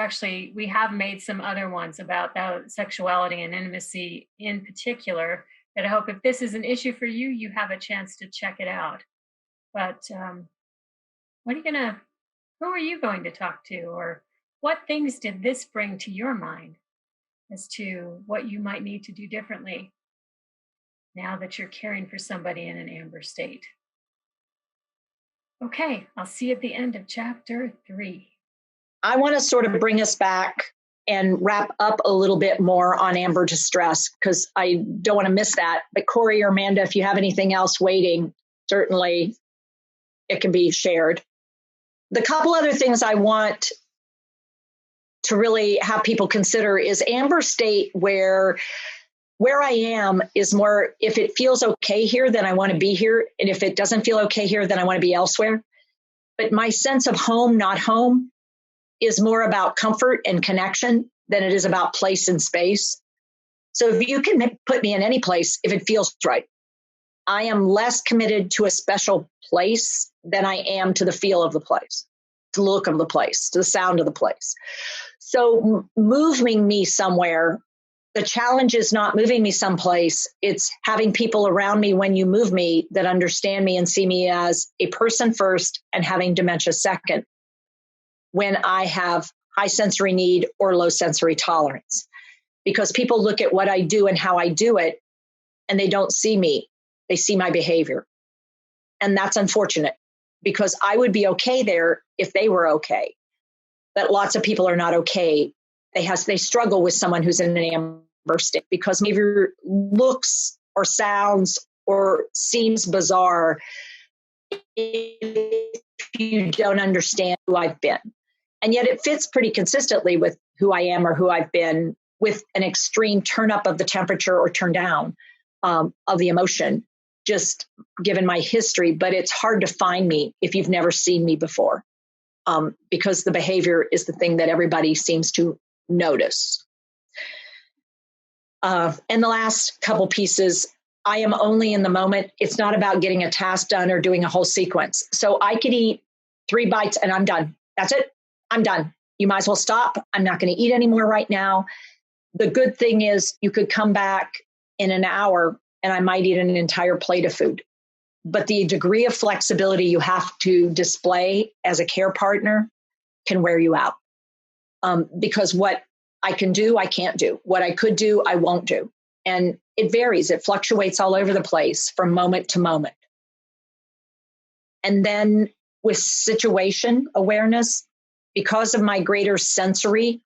have made some other ones about that sexuality and intimacy in particular, that I hope if this is an issue for you, you have a chance to check it out. But who are you going to talk to, or what things did this bring to your mind as to what you might need to do differently now that you're caring for somebody in an amber state? Okay, I'll see you at the end of chapter 3. I want to sort of bring us back and wrap up a little bit more on amber distress, because I don't want to miss that. But Corey or Amanda, if you have anything else waiting, certainly it can be shared. The couple other things I want to really have people consider is amber state, where I am is more, if it feels okay here, then I want to be here. And if it doesn't feel okay here, then I want to be elsewhere. But my sense of home, not home, is more about comfort and connection than it is about place and space. So if you can put me in any place, if it feels right, I am less committed to a special place than I am to the feel of the place, to the look of the place, to the sound of the place. So moving me somewhere, the challenge is not moving me someplace. It's having people around me when you move me that understand me and see me as a person first and having dementia second, when I have high sensory need or low sensory tolerance. Because people look at what I do and how I do it, and they don't see me. They see my behavior. And that's unfortunate, because I would be okay there if they were okay. But lots of people are not okay. They struggle with someone who's in an amber state because behavior looks or sounds or seems bizarre if you don't understand who I've been. And yet it fits pretty consistently with who I am or who I've been, with an extreme turn up of the temperature or turn down of the emotion, just given my history. But it's hard to find me if you've never seen me before, because the behavior is the thing that everybody seems to notice. And the last couple pieces, I am only in the moment. It's not about getting a task done or doing a whole sequence. So I could eat 3 bites and I'm done. That's it. I'm done. You might as well stop. I'm not going to eat anymore right now. The good thing is you could come back in an hour and I might eat an entire plate of food. But the degree of flexibility you have to display as a care partner can wear you out. Because what I can do, I can't do. What I could do, I won't do. And it varies. It fluctuates all over the place from moment to moment. And then with situation awareness, because of my greater sensory,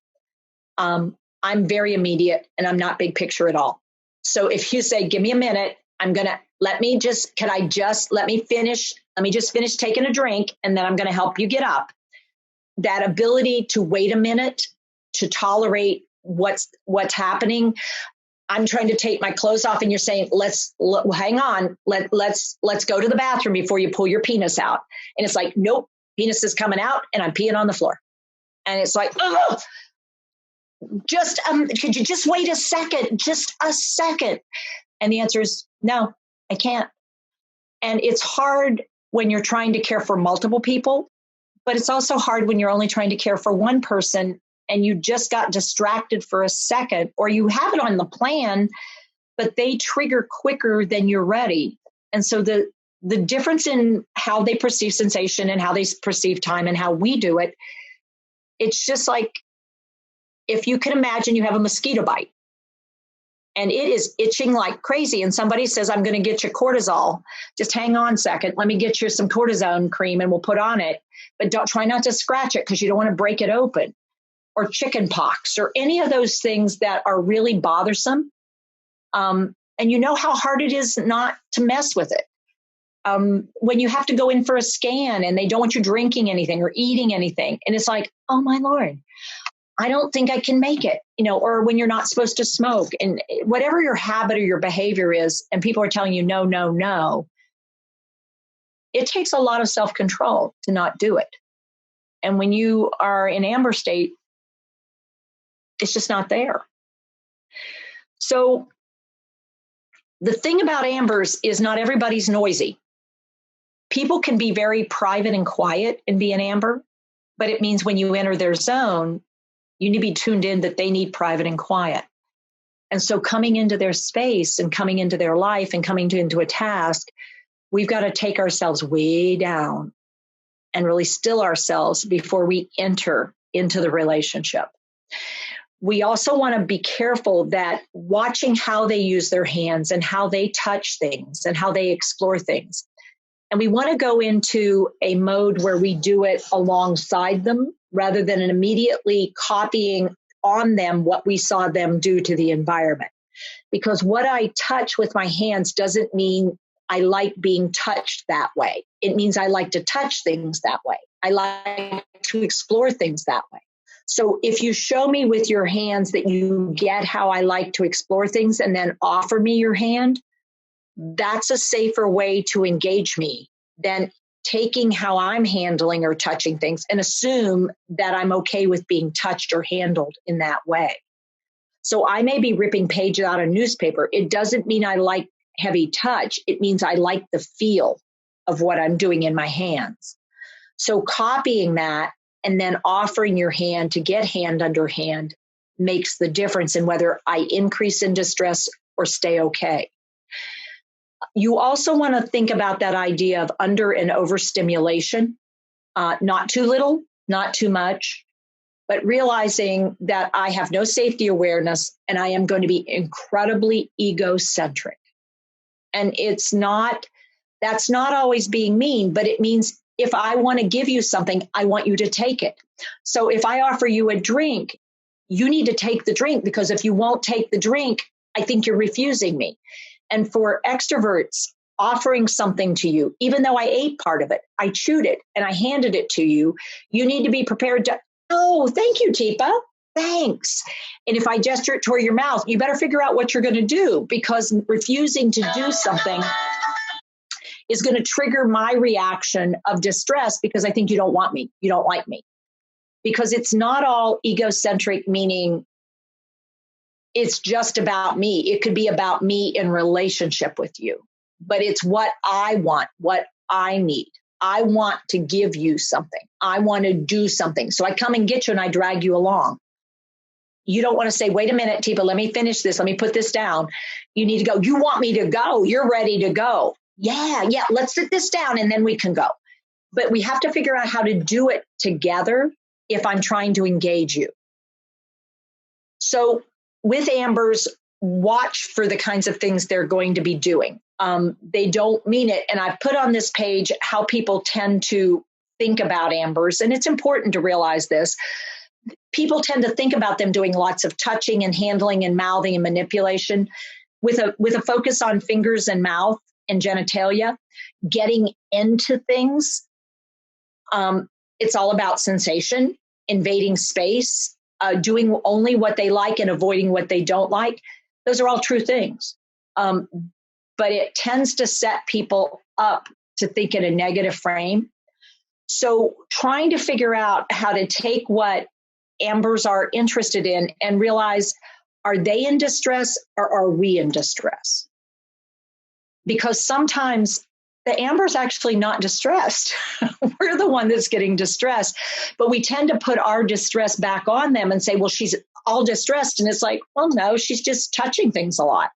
I'm very immediate and I'm not big picture at all. So if you say, give me a minute, let me just finish taking a drink and then I'm going to help you get up. That ability to wait a minute, to tolerate what's happening. I'm trying to take my clothes off and you're saying, hang on, let's go to the bathroom before you pull your penis out. And it's like, nope, penis is coming out and I'm peeing on the floor. And it's like, ugh, could you just wait a second, just a second? And the answer is no, I can't. And it's hard when you're trying to care for multiple people, but it's also hard when you're only trying to care for one person and you just got distracted for a second, or you have it on the plan, but they trigger quicker than you're ready. And so the difference in how they perceive sensation and how they perceive time and how we do it, it's just like, if you can imagine you have a mosquito bite and it is itching like crazy and somebody says, I'm going to get you cortisol. Just hang on a second. Let me get you some cortisone cream and we'll put on it. But try not to scratch it because you don't want to break it open. Or chicken pox or any of those things that are really bothersome. And you know how hard it is not to mess with it. When you have to go in for a scan and they don't want you drinking anything or eating anything. And it's like, oh my Lord, I don't think I can make it, or when you're not supposed to smoke, and whatever your habit or your behavior is, and people are telling you, no, no, no, it takes a lot of self-control to not do it. And when you are in amber state, it's just not there. So the thing about ambers is not everybody's noisy. People can be very private and quiet and be an amber, but it means when you enter their zone, you need to be tuned in that they need private and quiet. And so coming into their space and coming into their life and coming into a task, we've got to take ourselves way down and really still ourselves before we enter into the relationship. We also want to be careful that watching how they use their hands and how they touch things and how they explore things. And we want to go into a mode where we do it alongside them rather than immediately copying on them what we saw them do to the environment. Because what I touch with my hands doesn't mean I like being touched that way. It means I like to touch things that way. I like to explore things that way. So if you show me with your hands that you get how I like to explore things and then offer me your hand, that's a safer way to engage me than taking how I'm handling or touching things and assume that I'm okay with being touched or handled in that way. So I may be ripping pages out of newspaper. It doesn't mean I like heavy touch. It means I like the feel of what I'm doing in my hands. So copying that and then offering your hand to get hand under hand makes the difference in whether I increase in distress or stay okay. You also want to think about that idea of under and overstimulation, not too little, not too much, but realizing that I have no safety awareness and I am going to be incredibly egocentric. And that's not always being mean, but it means if I want to give you something, I want you to take it. So if I offer you a drink, you need to take the drink, because if you won't take the drink, I think you're refusing me. And for extroverts, offering something to you, even though I ate part of it, I chewed it and I handed it to you, you need to be prepared to, oh, thank you, Teepa. Thanks. And if I gesture it toward your mouth, you better figure out what you're going to do, because refusing to do something is going to trigger my reaction of distress because I think you don't want me. You don't like me. Because it's not all egocentric, meaning it's just about me. It could be about me in relationship with you, but it's what I want, what I need. I want to give you something. I want to do something. So I come and get you and I drag you along. You don't want to say, wait a minute, Teepa, let me finish this. Let me put this down. You need to go. You want me to go. You're ready to go. Yeah, let's sit this down and then we can go. But we have to figure out how to do it together if I'm trying to engage you. So with ambers, watch for the kinds of things they're going to be doing. They don't mean it. And I've put on this page how people tend to think about ambers. And it's important to realize this. People tend to think about them doing lots of touching and handling and mouthing and manipulation with a focus on fingers and mouth and genitalia, getting into things. It's all about sensation, invading space, doing only what they like and avoiding what they don't like. Those are all true things. But it tends to set people up to think in a negative frame. So trying to figure out how to take what ambers are interested in and realize, are they in distress or are we in distress? Because sometimes the amber's actually not distressed. We're the one that's getting distressed, but we tend to put our distress back on them and say, well, she's all distressed. And it's like, well, no, she's just touching things a lot.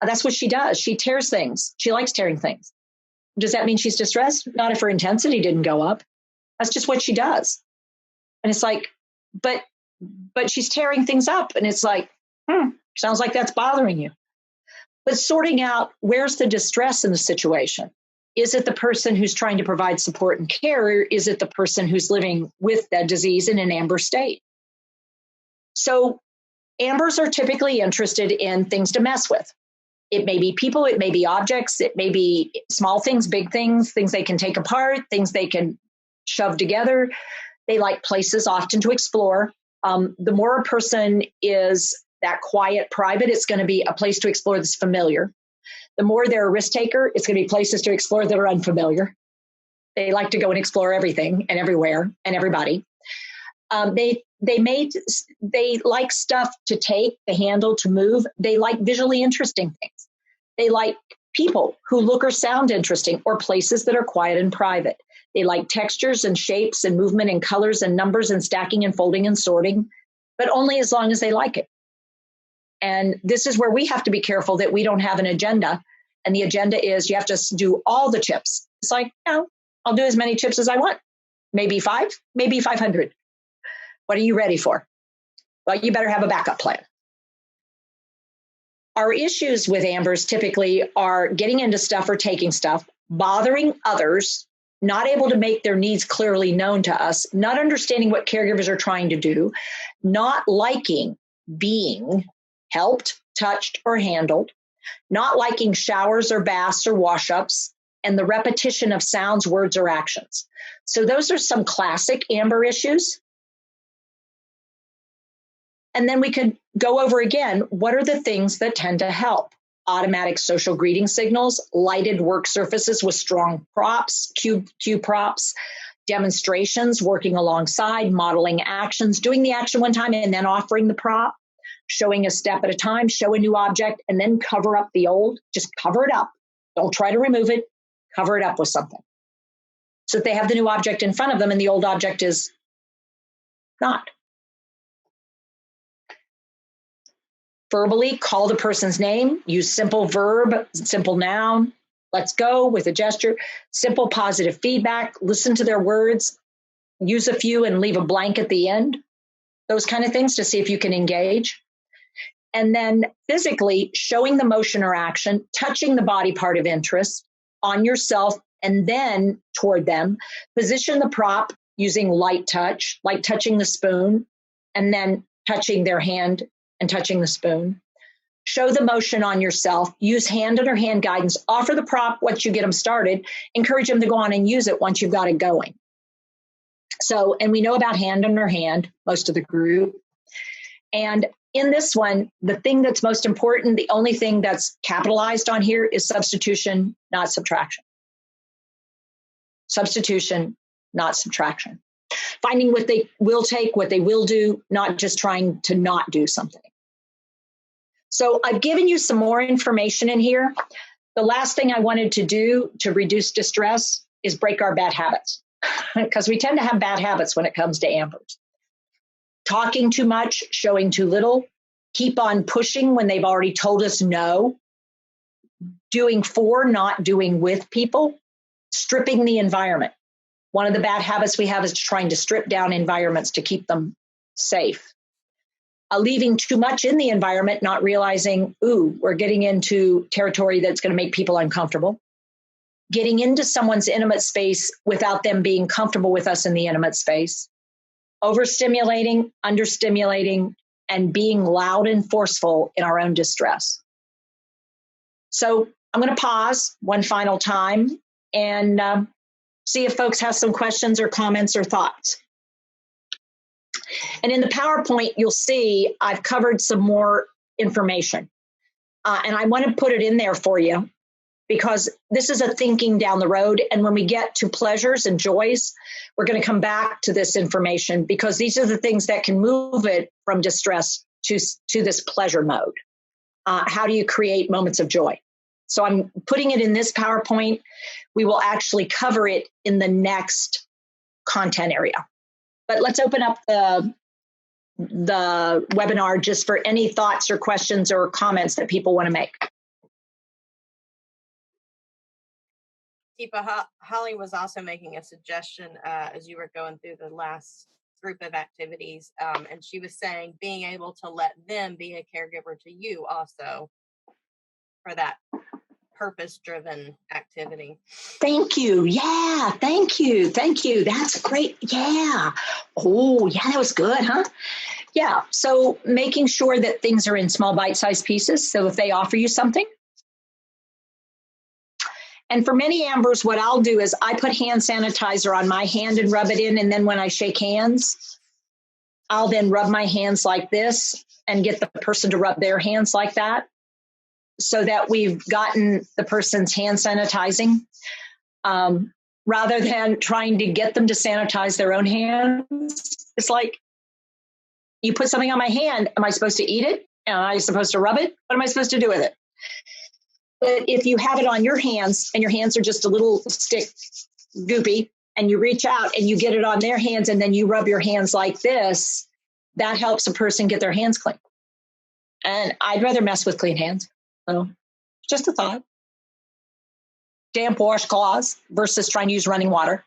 That's what she does. She tears things. She likes tearing things. Does that mean she's distressed? Not if her intensity didn't go up. That's just what she does. And it's like, but she's tearing things up. And it's like, sounds like that's bothering you. But sorting out, where's the distress in the situation? Is it the person who's trying to provide support and care, or is it the person who's living with that disease in an amber state? So ambers are typically interested in things to mess with. It may be people, it may be objects, it may be small things, big things, things they can take apart, things they can shove together. They like places often to explore. The more a person is that quiet, private, it's going to be a place to explore that's familiar. The more they're a risk taker, it's going to be places to explore that are unfamiliar. They like to go and explore everything and everywhere and everybody. They like stuff to take, to handle, to move. They like visually interesting things. They like people who look or sound interesting, or places that are quiet and private. They like textures and shapes and movement and colors and numbers and stacking and folding and sorting, but only as long as they like it. And this is where we have to be careful that we don't have an agenda. And the agenda is you have to do all the chips. It's like, no, I'll do as many chips as I want. Maybe 5, maybe 500. What are you ready for? Well, you better have a backup plan. Our issues with Ambers typically are getting into stuff or taking stuff, bothering others, not able to make their needs clearly known to us, not understanding what caregivers are trying to do, not liking being helped, touched, or handled, not liking showers or baths or wash-ups, and the repetition of sounds, words, or actions. So those are some classic Amber issues. And then we could go over again, what are the things that tend to help? Automatic social greeting signals, lighted work surfaces with strong props, cue props, demonstrations, working alongside, modeling actions, doing the action one time and then offering the prop, showing a step at a time, show a new object, and then cover up the old. Just cover it up. Don't try to remove it. Cover it up with something. So that they have the new object in front of them and the old object is not. Verbally, call the person's name, use simple verb, simple noun, let's go with a gesture, simple positive feedback, listen to their words, use a few and leave a blank at the end, those kind of things to see if you can engage. And then physically showing the motion or action, touching the body part of interest on yourself and then toward them, position the prop using light touch, like touching the spoon and then touching their hand and touching the spoon. Show the motion on yourself, use hand under hand guidance, offer the prop once you get them started, encourage them to go on and use it once you've got it going. So, and we know about hand under hand, most of the group. And in this one, the thing that's most important, the only thing that's capitalized on here is substitution, not subtraction. Substitution, not subtraction. Finding what they will take, what they will do, not just trying to not do something. So I've given you some more information in here. The last thing I wanted to do to reduce distress is break our bad habits, because we tend to have bad habits when it comes to Ambers. Talking too much, showing too little, keep on pushing when they've already told us no, doing for, not doing with people, stripping the environment. One of the bad habits we have is trying to strip down environments to keep them safe. Leaving too much in the environment, not realizing, ooh, we're getting into territory that's going to make people uncomfortable. Getting into someone's intimate space without them being comfortable with us in the intimate space. Overstimulating, understimulating, and being loud and forceful in our own distress. So I'm going to pause one final time and see if folks have some questions or comments or thoughts. And in the PowerPoint, you'll see I've covered some more information. And I want to put it in there for you because this is a thinking down the road. And when we get to pleasures and joys, we're going to come back to this information because these are the things that can move it from distress to this pleasure mode. How do you create moments of joy? So I'm putting it in this PowerPoint. We will actually cover it in the next content area. But let's open up the webinar just for any thoughts or questions or comments that people want to make. Teepa, Holly was also making a suggestion as you were going through the last group of activities, and she was saying being able to let them be a caregiver to you also for that purpose-driven activity. Thank you. Yeah, thank you. Thank you. That's great. Yeah. Oh, yeah, that was good, huh? Yeah. So making sure that things are in small bite-sized pieces. So if they offer you something, And for many ambers, what I'll do is I put hand sanitizer on my hand and rub it in. And then when I shake hands, I'll then rub my hands like this and get the person to rub their hands like that, so that we've gotten the person's hand sanitizing, rather than trying to get them to sanitize their own hands. It's like, you put something on my hand. Am I supposed to eat it? Am I supposed to rub it? What am I supposed to do with it? But if you have it on your hands and your hands are just a little stick goopy, and you reach out and you get it on their hands and then you rub your hands like this, that helps a person get their hands clean. And I'd rather mess with clean hands. So just a thought. Damp washcloths versus trying to use running water.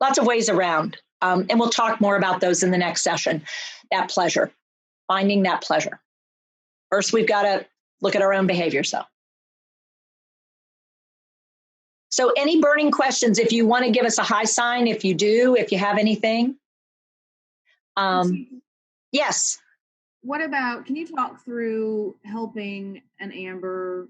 Lots of ways around. And we'll talk more about those in the next session. That pleasure, finding that pleasure. First, we've got to look at our own behavior. So any burning questions, if you want to give us a high sign, if you do, if you have anything. Yes. What about, can you talk through helping an amber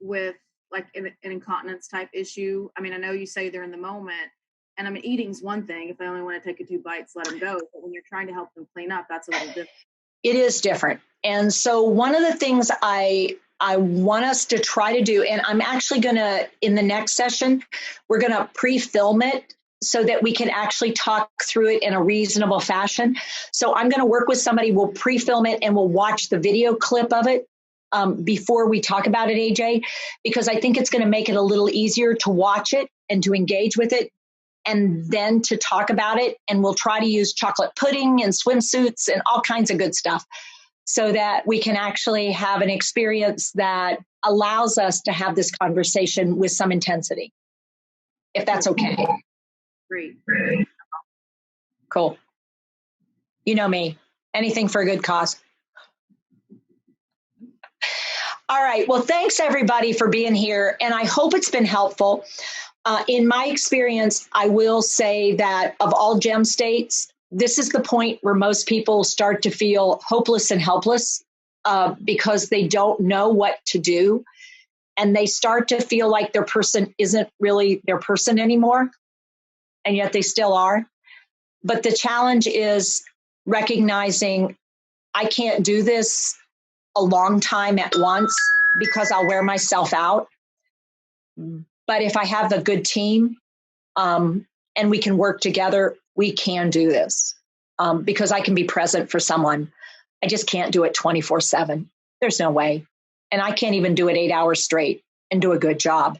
with like an incontinence type issue? I mean, I know you say they're in the moment, and I mean, eating's one thing. If they only want to take a 2 bites, let them go. But when you're trying to help them clean up, that's a little different. It is different. And so one of the things I want us to try to do, and I'm actually going to, in the next session, we're going to pre-film it so that we can actually talk through it in a reasonable fashion. So I'm going to work with somebody, we'll pre-film it and we'll watch the video clip of it before we talk about it, AJ, because I think it's going to make it a little easier to watch it and to engage with it and then to talk about it. And we'll try to use chocolate pudding and swimsuits and all kinds of good stuff so that we can actually have an experience that allows us to have this conversation with some intensity, if that's okay. Great. Cool. You know me, anything for a good cause. All right. Well, thanks everybody for being here. And I hope it's been helpful. In my experience, I will say that of all gem states, this is the point where most people start to feel hopeless and helpless because they don't know what to do. And they start to feel like their person isn't really their person anymore. And yet they still are. But the challenge is recognizing I can't do this a long time at once because I'll wear myself out. But if I have a good team and we can work together, we can do this because I can be present for someone. I just can't do it 24/7. There's no way. And I can't even do it 8 hours straight and do a good job.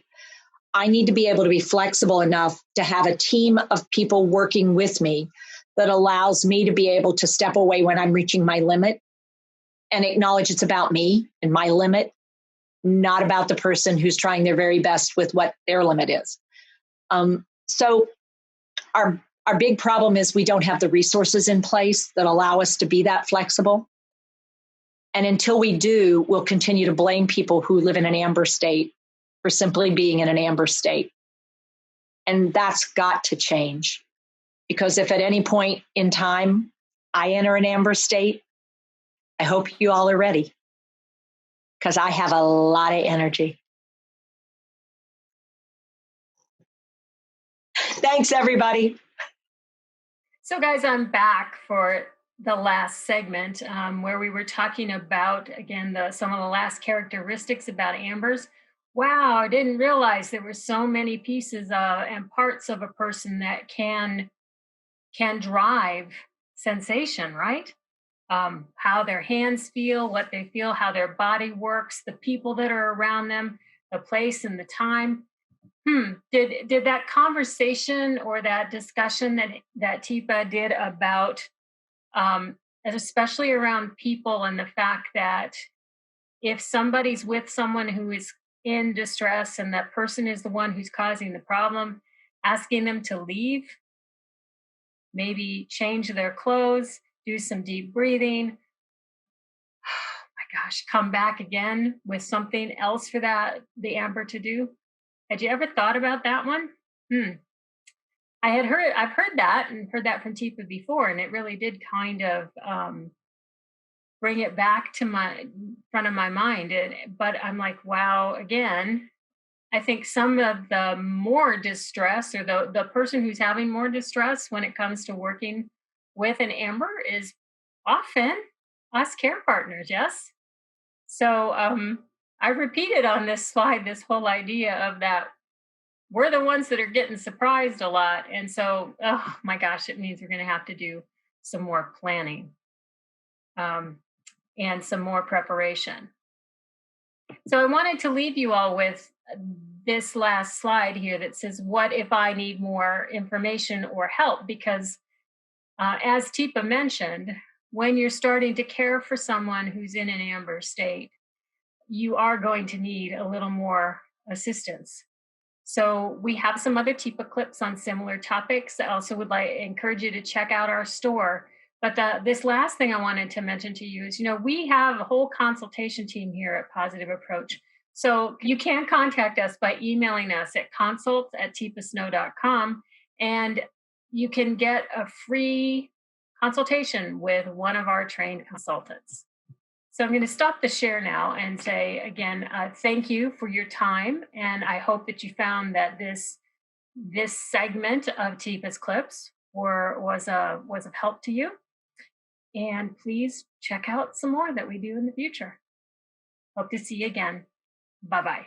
I need to be able to be flexible enough to have a team of people working with me that allows me to be able to step away when I'm reaching my limit and acknowledge it's about me and my limit, not about the person who's trying their very best with what their limit is. So our big problem is we don't have the resources in place that allow us to be that flexible. And until we do, we'll continue to blame people who live in an amber state for simply being in an amber state. And that's got to change. Because if at any point in time I enter an amber state, I hope you all are ready. Because I have a lot of energy. Thanks, everybody. So, guys, I'm back for the last segment where we were talking about, again, some of the last characteristics about ambers. Wow, I didn't realize there were so many pieces and parts of a person that can drive sensation, right? How their hands feel, what they feel, how their body works, the people that are around them, the place and the time. Did that conversation or that discussion that Teepa did about, especially around people and the fact that if somebody's with someone who is in distress and that person is the one who's causing the problem, asking them to leave, maybe change their clothes, do some deep breathing, my gosh, come back again with something else for the amber to do. Had you ever thought about that one? I've heard that and heard that from Teepa before, and it really did kind of bring it back to my front of my mind. But I'm like, wow, again, I think some of the more distress, or the person who's having more distress when it comes to working with an amber, is often us care partners. Yes. So I repeated on this slide this whole idea of that we're the ones that are getting surprised a lot. And so, oh my gosh, it means we're going to have to do some more planning and some more preparation. So I wanted to leave you all with this last slide here that says, what if I need more information or help? Because as Teepa mentioned, when you're starting to care for someone who's in an amber state, you are going to need a little more assistance. So we have some other Teepa clips on similar topics. I also would encourage you to check out our store. But this last thing I wanted to mention to you is, we have a whole consultation team here at Positive Approach. So you can contact us by emailing us at consult@teepasnow.com, and you can get a free consultation with one of our trained consultants. So I'm going to stop the share now and say again, thank you for your time. And I hope that you found that this segment of Teepa's clips was of help to you. And please check out some more that we do in the future. Hope to see you again. Bye-bye.